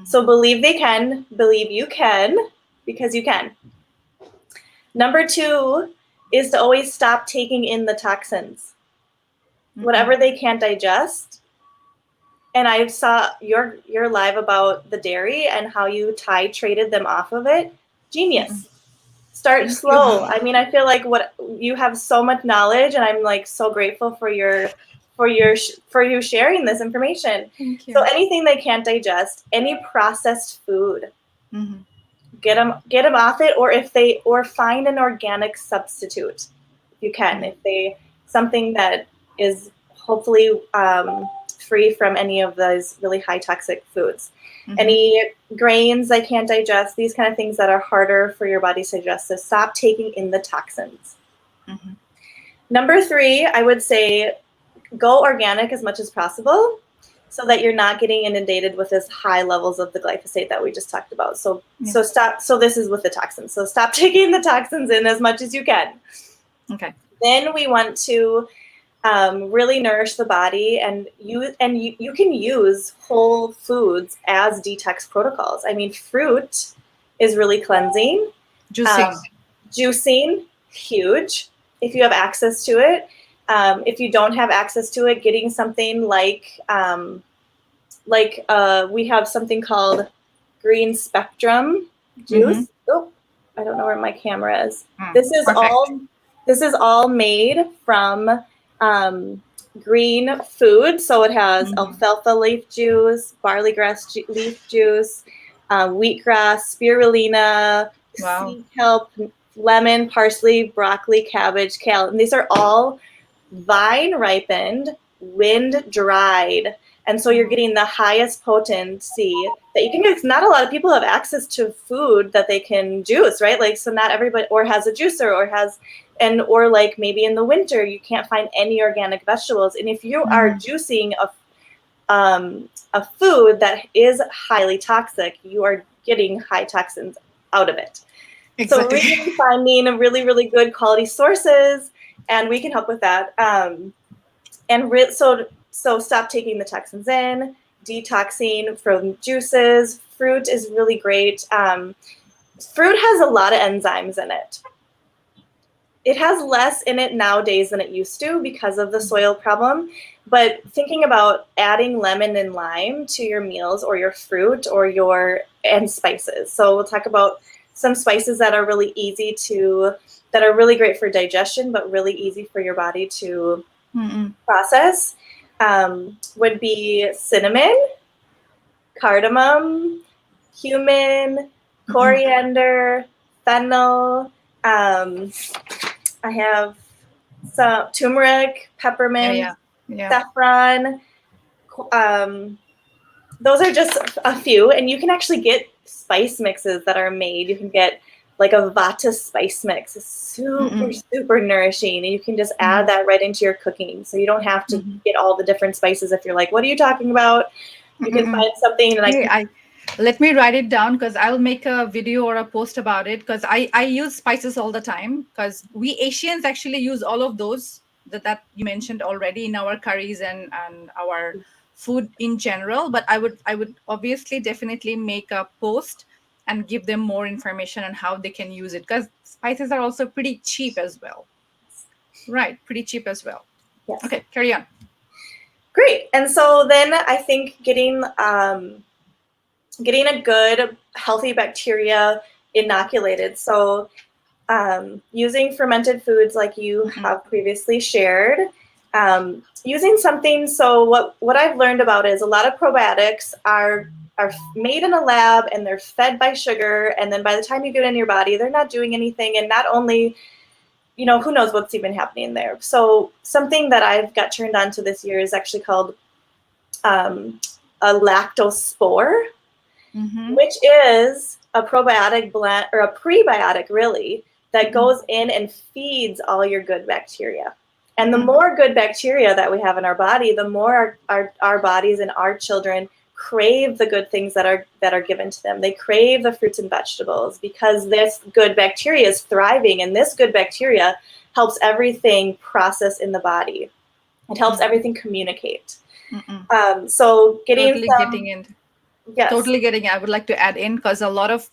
So Mhm. believe they can, believe you can, because you can. Number two is to always stop taking in the toxins. Mm-mm. Whatever they can't digest. And I saw your live about the dairy and how you titrated them off of it. Mm-mm. Genius. Start Thank you. slow. I mean, I feel like what you have so much knowledge, and I'm like so grateful for for you sharing this information. Thank So you. anything they can't digest, any processed food, Mm-hmm. get them off it, or if they or find an organic substitute if you can, if they something that is hopefully free from any of those really high toxic foods, Mm-hmm. any grains I can't digest, these kind of things that are harder for your body to digest. So stop taking in the toxins. Mm-hmm. Number three, I would say go organic as much as possible so that you're not getting inundated with this high levels of the glyphosate that we just talked about. So Yeah. stop. So this is with the toxins. So stop taking the toxins in as much as you can. Okay. Then we want to really nourish the body, and you can use whole foods as detox protocols. I mean, fruit is really cleansing. Um, Juicing. Juicing, huge, if you have access to it. If you don't have access to it, getting something we have something called green spectrum Mm-hmm. juice. Oh, I don't know where my camera is. Mm. This is Perfect. all this is all made from green food. So it has Mm-hmm. alfalfa leaf juice, barley grass leaf juice, wheatgrass, spirulina, Wow. sea kelp, lemon, parsley, broccoli, cabbage, kale. And these are all vine ripened, wind dried. And so you're Mm-hmm. getting the highest potency that you can get. Not a lot of people have access to food that they can juice, right? Like, so not everybody, or has a juicer, or has, or like maybe in the winter, you can't find any organic vegetables. And if you are Mm-hmm. juicing a food that is highly toxic, you are getting high toxins out of it. So Exactly. really finding really, really good quality sources, and we can help with that. So stop taking the toxins in, detoxing from juices. Fruit is really great. Fruit has a lot of enzymes in it. It has less in it nowadays than it used to because of the soil problem. But thinking about adding lemon and lime to your meals or your fruit or and spices. So we'll talk about some spices that are really that are really great for digestion, but really easy for your body to Mm-mm. process. Would be cinnamon, cardamom, cumin, Mm-mm. coriander, fennel. Um, I have some turmeric, Yeah, peppermint, yeah, yeah. saffron. Um, those are just a few, and you can actually get spice mixes that are made. You can get like a vata spice mix. It's super, Mm-mm. super nourishing, and you can just add Mm-hmm. that right into your cooking. So you don't have to Mm-hmm. get all the different spices if you're like, what are you talking about? You can Mm-mm. find something, and I Hey, can. I let me write it down because I'll make a video or a post about it because I use spices all the time because we Asians actually use all of those that you mentioned already in our curries and our food in general. But I would obviously definitely make a post and give them more information on how they can use it, because spices are also pretty cheap as well. Right, pretty cheap as well. Yes. Okay, carry on. Great. And so then I think getting a good healthy bacteria inoculated. So using fermented foods like you have previously shared, using something. So what I've learned about is a lot of probiotics are made in a lab and they're fed by sugar, and then by the time you get in your body, they're not doing anything. And not only, who knows what's even happening there. So something that I've got turned on to this year is actually called a lactospore, which is a probiotic blend, or a prebiotic really, that goes in and feeds all your good bacteria. And the more good bacteria that we have in our body, the more our bodies and our children crave the good things that are given to them. They crave the fruits and vegetables because this good bacteria is thriving, and this good bacteria helps everything process in the body. It helps everything communicate. So getting Totally some, getting in. yes. Totally getting it. I would like to add in, because a lot of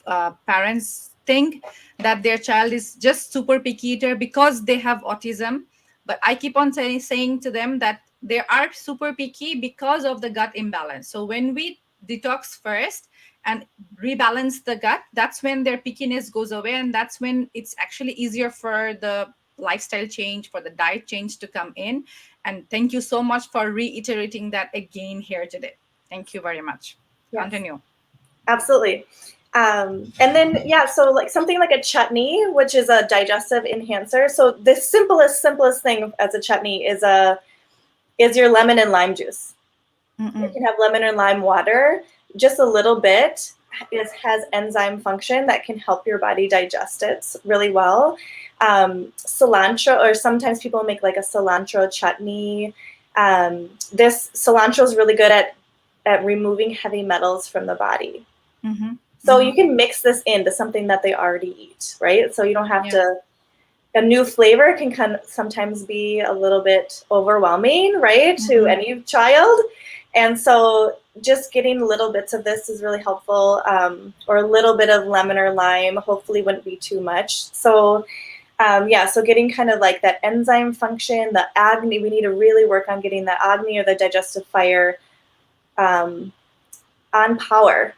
parents think that their child is just super picky eater because they have autism. But I keep on saying to them that they are super picky because of the gut imbalance. So when we detox first and rebalance the gut, that's when their pickiness goes away. And that's when it's actually easier for the lifestyle change, for the diet change to come in. And thank you so much for reiterating that again here today. Thank you very much. Yes. Continue. Absolutely. And then, so like something like a chutney, which is a digestive enhancer. So the simplest thing as a chutney is your lemon and lime juice. You can have lemon and lime water, just a little bit. It has enzyme function that can help your body digest it really well. Cilantro, or sometimes people make like a cilantro chutney. This cilantro is really good at removing heavy metals from the body. So you can mix this into something that they already eat, right? So you don't have to. A new flavor can sometimes be a little bit overwhelming, right, to any child. And so just getting little bits of this is really helpful, or a little bit of lemon or lime hopefully wouldn't be too much. So so getting kind of like that enzyme function, the agni, we need to really work on getting the agni, or the digestive fire, on power.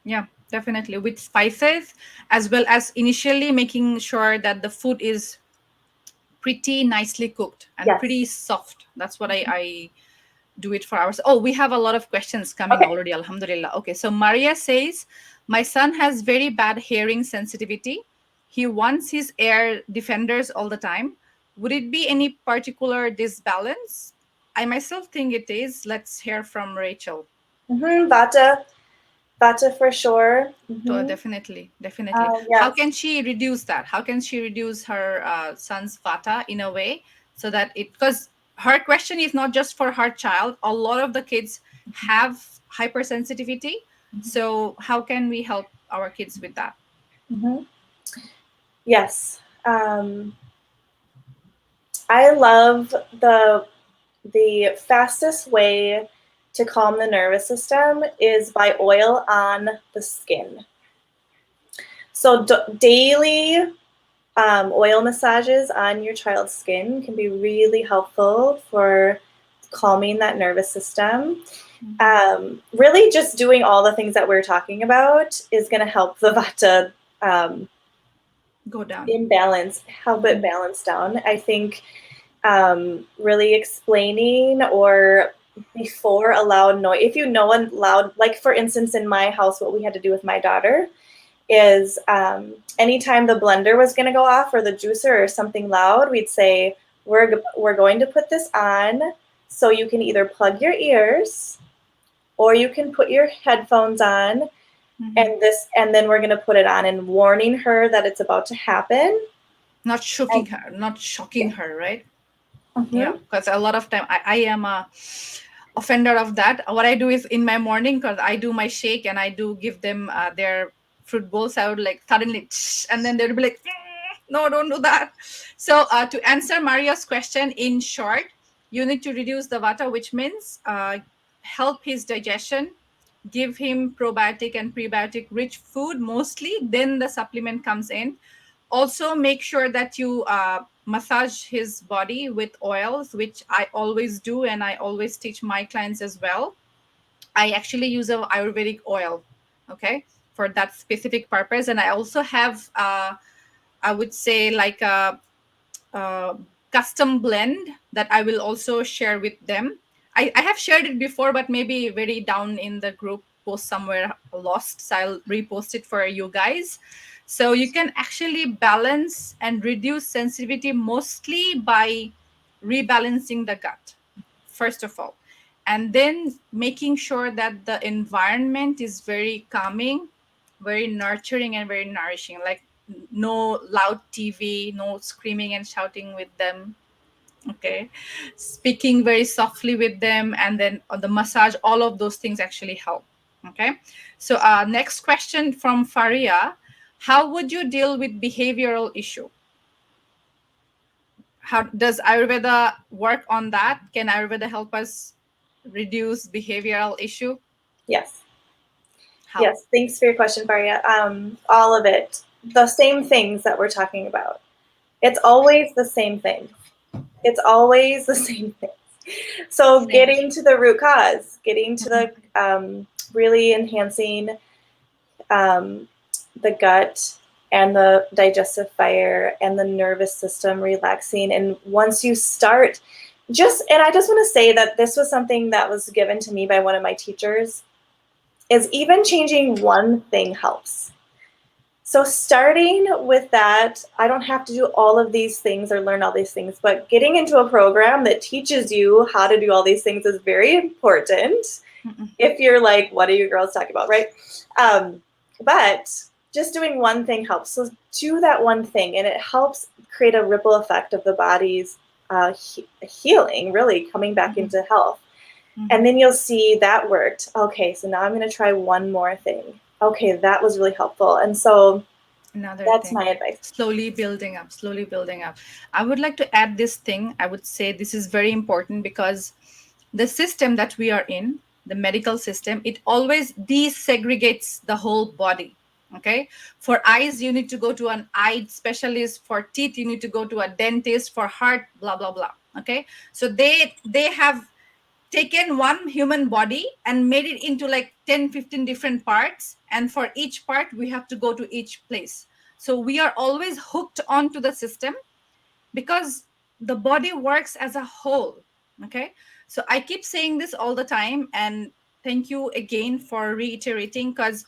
Yeah, definitely. With spices, as well as initially making sure that the food is pretty nicely cooked and pretty soft. That's what I do it for ours. Oh, we have a lot of questions coming already. Alhamdulillah. Okay, so Maria says, my son has very bad hearing sensitivity. He wants his ear defenders all the time. Would it be any particular disbalance? I myself think it is. Let's hear from Rachel. Vata for sure. So definitely. How Yes. can she reduce that? How can she reduce her son's vata in a way so that it, because her question is not just for her child. A lot of the kids have hypersensitivity. So how can we help our kids with that? Yes. I love the fastest way to calm the nervous system is by oil on the skin. So daily oil massages on your child's skin can be really helpful for calming that nervous system. Really just doing all the things that we're talking about is going to help the vata Go down. imbalance, help it balance down. I think really explaining, or before a loud noise, if you know a loud, like for instance in my house, what we had to do with my daughter is anytime the blender was going to go off, or the juicer or something loud, we'd say, we're going to put this on, so you can either plug your ears or you can put your headphones on, and then we're going to put it on, and warning her that it's about to happen. Not shocking her, right? Yeah, because a lot of time I am a offender of that. What I do is in my morning, because I do my shake and I do give them their fruit bowls, I would like suddenly and then they'll be like, no, don't do that. So to answer Maria's question, in short, you need to reduce the vata, which means help his digestion, give him probiotic and prebiotic rich food mostly, then the supplement comes in. Also make sure that you massage his body with oils, which I always do and I always teach my clients as well. I actually use a Ayurvedic oil, okay, for that specific purpose. And I also have, I would say, like a uh, custom blend that I will also share with them. I have shared it before, but maybe very down in the group post somewhere lost. So I'll repost it for you guys. So you can actually balance and reduce sensitivity mostly by rebalancing the gut, first of all. And then making sure that the environment is very calming, very nurturing, and very nourishing. Like no loud TV, no screaming and shouting with them. Okay. Speaking very softly with them, and then on the massage, all of those things actually help. Okay. So, next question from Faria. How would you deal with behavioral issue? How does Ayurveda work on that? Can Ayurveda help us reduce behavioral issue? Yes. How? Yes. Thanks for your question, Faria. All of it. The same things that we're talking about. It's always the same thing. It's always the same thing. So Same. getting to the root cause, getting to the really enhancing um, the gut and the digestive fire and the nervous system relaxing. And once you start, and I just want to say that this was something that was given to me by one of my teachers, is even changing one thing helps. So starting with that, I don't have to do all of these things or learn all these things, but getting into a program that teaches you how to do all these things is very important. Mm-mm. If you're like, what are you girls talking about, right? But just doing one thing helps. So do that one thing, and it helps create a ripple effect of the body's healing, really coming back Mm-hmm. into health. And Mm-hmm. then you'll see that worked. Okay, so now I'm going to try one more thing. Okay, that was really helpful. And so Another that's thing. my advice. Slowly building up, slowly building up. I would like to add this thing. I would say this is very important because the system that we are in, the medical system, it always desegregates the whole body. Okay. For eyes, you need to go to an eye specialist. For teeth, you need to go to a dentist. For heart, blah, blah, blah. Okay. So they have taken one human body and made it into like 10, 15 different parts, and for each part we have to go to each place. So we are always hooked onto the system because the body works as a whole. Okay. So I keep saying this all the time, and thank you again for reiterating, because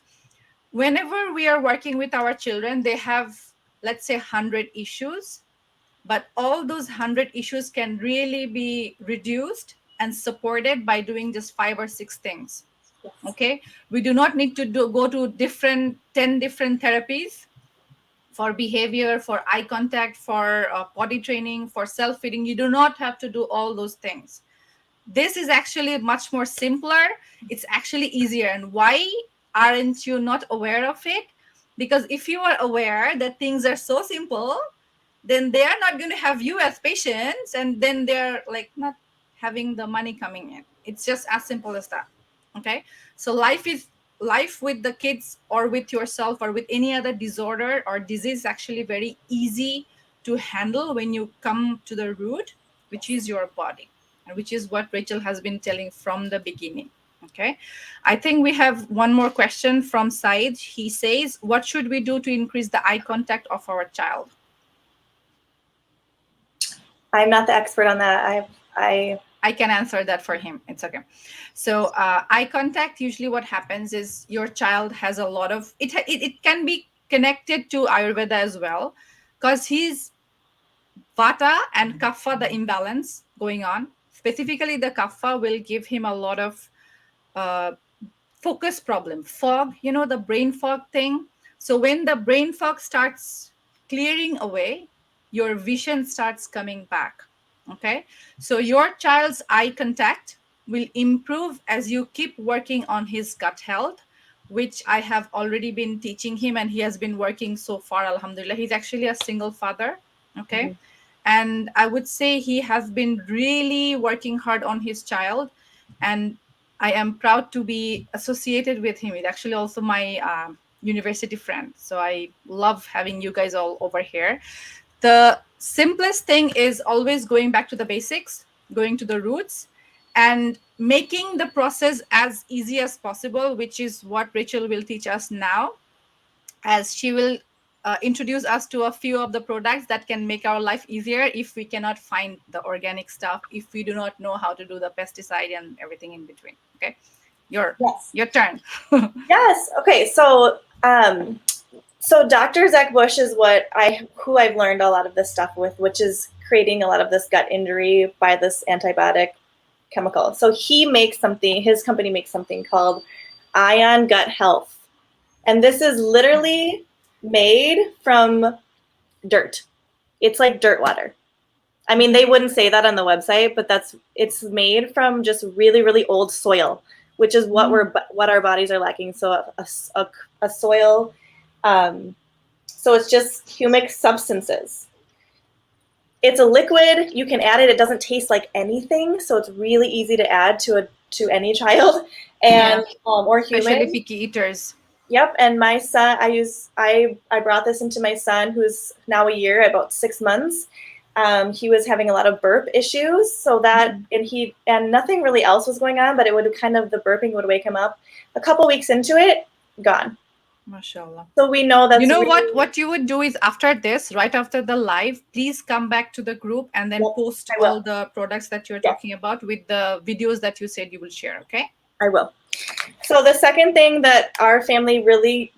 whenever we are working with our children, they have, let's say, 100 issues, but all those 100 issues can really be reduced and supported by doing just 5 or 6 things. Yes. Okay. We do not need to go to different 10 different therapies for behavior, for eye contact, for body training, for self feeding. You do not have to do all those things. This is actually much more simpler. It's actually easier. And why aren't you not aware of it? Because if you are aware that things are so simple, then they are not going to have you as patients, and then they're like not having the money coming in. It's just as simple as that. Okay. So life with the kids or with yourself or with any other disorder or disease is actually very easy to handle when you come to the root, which Yes. is your body, and which is what Rachel has been telling from the beginning. Okay. I think we have one more question from Said. He says, what should we do to increase the eye contact of our child? I'm not the expert on that. I can answer that for him. It's okay. So, eye contact, usually what happens is your child has a lot of it. It can be connected to Ayurveda as well, because he's Vata and Kapha, the imbalance going on. Specifically, the Kapha will give him a lot of uh, focus problem, fog, the brain fog thing. So when the brain fog starts clearing away, your vision starts coming back. Okay. So your child's eye contact will improve as you keep working on his gut health, which I have already been teaching him, and he has been working so far. Alhamdulillah. He's actually a single father. Okay. Mhm. And I would say he has been really working hard on his child. And I am proud to be associated with him. It's actually also my university friend. So I love having you guys all over here. The simplest thing is always going back to the basics, going to the roots, and making the process as easy as possible, which is what Rachel will teach us now, as she will introduce us to a few of the products that can make our life easier if we cannot find the organic stuff, if we do not know how to do the pesticide and everything in between. Okay, your Yes. your turn. Yes. Okay. So Dr. Zach Bush is who I've learned a lot of this stuff with, which is creating a lot of this gut injury by this antibiotic chemical. So his company makes something called Ion Gut Health. And this is literally made from dirt. It's like dirt water. I mean, they wouldn't say that on the website, but it's made from just really, really old soil, which is what our bodies are lacking. So a soil, so it's just humic substances. It's a liquid. You can add it. It doesn't taste like anything, so it's really easy to add to any child Yeah, and or especially human. picky eaters. Yep, and my son, I brought this into my son, who's now a year, about 6 months. He was having a lot of burp issues, so that and nothing really else was going on, but it would the burping would wake him up. A couple weeks into it, gone. Mashallah. So we know You that's know really, what you would do is, after this, right after the live, please come back to the group and then yep, post I all will. the products that you're Yes, talking about with the videos that you said you will share. Okay. I will. So the second thing that our family really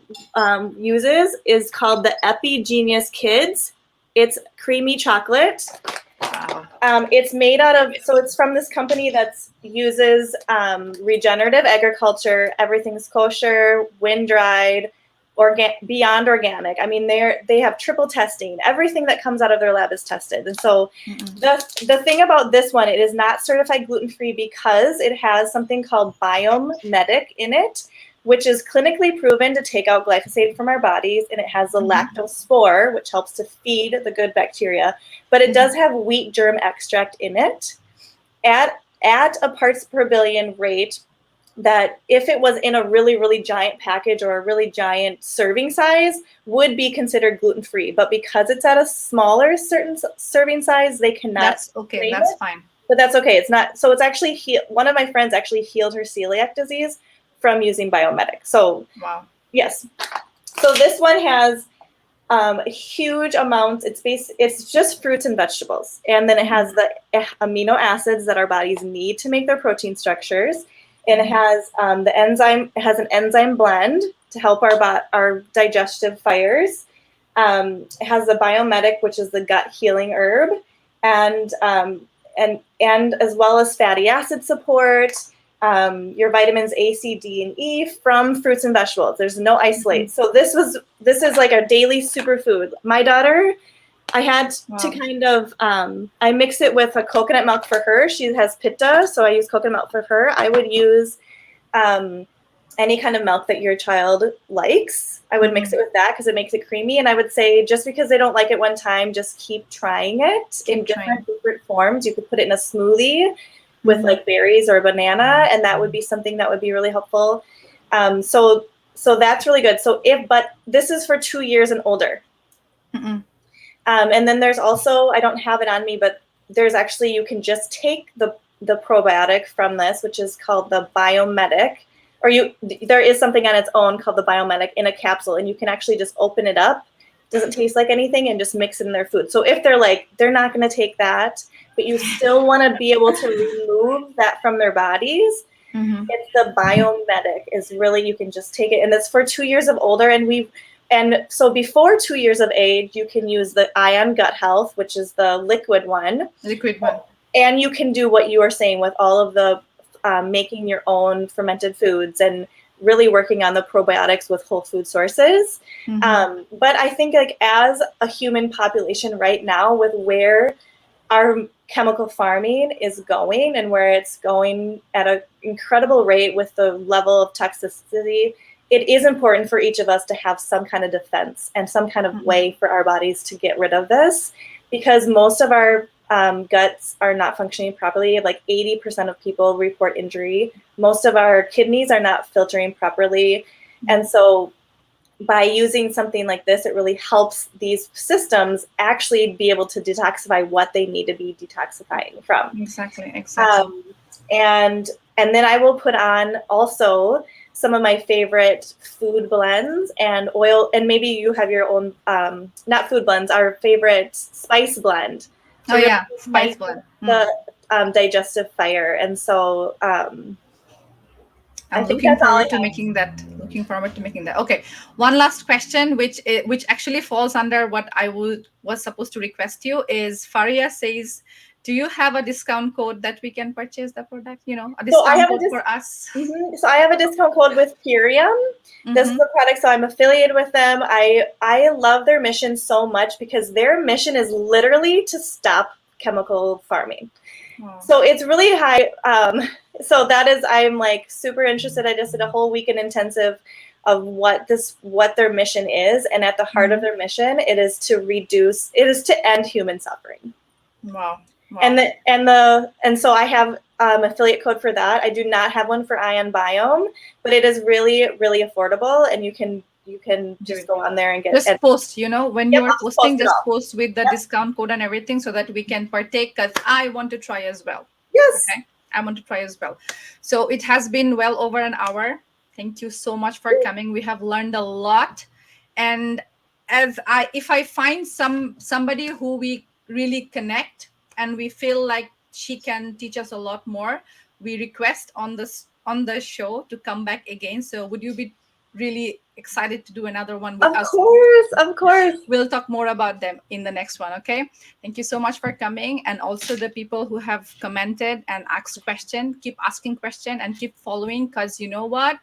uses is called the Epigenius Kids. It's creamy chocolate. Wow. It's made out of, so it's from this company that uses regenerative agriculture. Everything's kosher, wind dried, beyond organic. I mean, they have triple testing. Everything that comes out of their lab is tested. And so the thing about this one, it is not certified gluten-free because it has something called Biomedic in it, which is clinically proven to take out glyphosate from our bodies, and it has the lactospore, which helps to feed the good bacteria. But it does have wheat germ extract in it at a parts per billion rate that, if it was in a really, really giant package or a really giant serving size, would be considered gluten-free. But because it's at a smaller certain serving size, they cannot. That's okay. That's fine. But that's okay. It's not. So it's actually one of my friends actually healed her celiac disease from using Biomedic. So wow. Yes. So this one has huge amounts. It's just fruits and vegetables, and then it has the amino acids that our bodies need to make their protein structures. And it has the enzyme. It has an enzyme blend to help our digestive fires. It has the Biomedic, which is the gut healing herb, and as well as fatty acid support. Your vitamins A, C, D, and E from fruits and vegetables. There's no isolate. So this is like a daily superfood. My daughter, I had to kind of, I mix it with a coconut milk for her. She has pitta, so I use coconut milk for her. I would use any kind of milk that your child likes. I would mix it with that because it makes it creamy. And I would say, just because they don't like it one time, just keep trying it in different forms. You could put it in a smoothie with like berries or a banana, and that would be something that would be really helpful. So that's really good. But this is for 2 years and older. And then there's also, I don't have it on me, but there's actually, you can just take the probiotic from this, which is called the Biomedic, or there is something on its own called the Biomedic in a capsule, and you can actually just open it up. Doesn't taste like anything, and just mix it in their food. So if they're not going to take that, but you still want to be able to remove that from their bodies, it's the Biomedic is really, you can just take it, and it's for 2 years of older. And so before 2 years of age, you can use the Ion Gut Health, which is the liquid one. And you can do what you were saying with all of the making your own fermented foods and really working on the probiotics with whole food sources. But I think, like, as a human population right now, with where our chemical farming is going and where it's going at an incredible rate with the level of toxicity, it is important for each of us to have some kind of defense and some kind of way for our bodies to get rid of this, because most of our guts are not functioning properly. Like 80% of people report injury. Most of our kidneys are not filtering properly. And so by using something like this, it really helps these systems actually be able to detoxify what they need to be detoxifying from. Exactly. And then I will put on also some of my favorite food blends and oil, and maybe you have your own, not food blends, our favorite spice blend. Oh yeah, spice blend. The digestive fire. And so I I'm think looking that's all I forward to have. making that. Looking forward to making that. Okay, one last question, which actually falls under what I was supposed to request you is Faria says, do you have a discount code that we can purchase the product? You know, a So I discount have code for us. So I have a discount code with Purium. This is a product, so I'm affiliated with them. I love their mission so much because their mission is literally to stop chemical farming. Wow. So it's really high. So that is, I'm like super interested. I just did a whole weekend intensive of what their mission is, and at the heart of their mission, it is to end human suffering. Wow. And so I have affiliate code for that. I do not have one for Ion Biome, but it is really, really affordable, and you can just go on there and get just post, when you are I'll just posting, post it just all. post with the discount code and everything so that we can partake, because I want to try as well. Yes. Okay, I want to try as well. So it has been well over an hour. Thank you so much for coming. We have learned a lot, and if I find somebody who we really connect and we feel like she can teach us a lot more, we request on the show to come back again. So would you be really excited to do another one with us? Of course. We'll talk more about them in the next one. Okay, thank you so much for coming, and also the people who have commented and asked question, keep asking question and keep following, because you know what,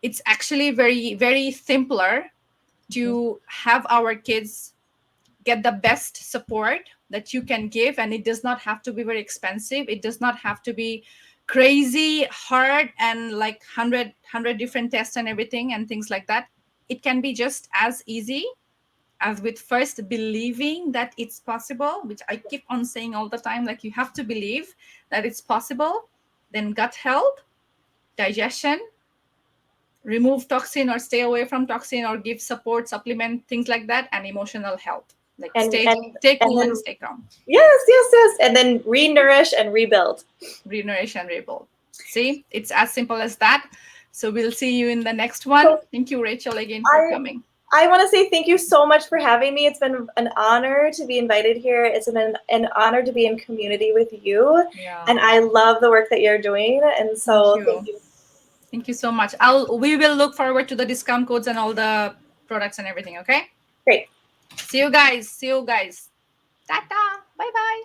it's actually very, very simpler to have our kids get the best support that you can give, and it does not have to be very expensive. It does not have to be crazy hard and like 100 different tests and everything and things like that. It can be just as easy as with first believing that it's possible, which I keep on saying all the time, like you have to believe that it's possible, then gut health, digestion, remove toxin or stay away from toxin or give support, supplement, things like that, and emotional health, like stay cool and stay calm. Yes. And then re-nourish and rebuild. Re-nourish and rebuild. See, it's as simple as that. So we'll see you in the next one. Thank you, Rachel, again for coming. I want to say thank you so much for having me. It's been an honor to be invited here. It's been an honor to be in community with you. Yeah. And I love the work that you're doing. And so thank you. Thank you so much. We will look forward to the discount codes and all the products and everything. Okay. Great. See you guys. Tata. Bye bye.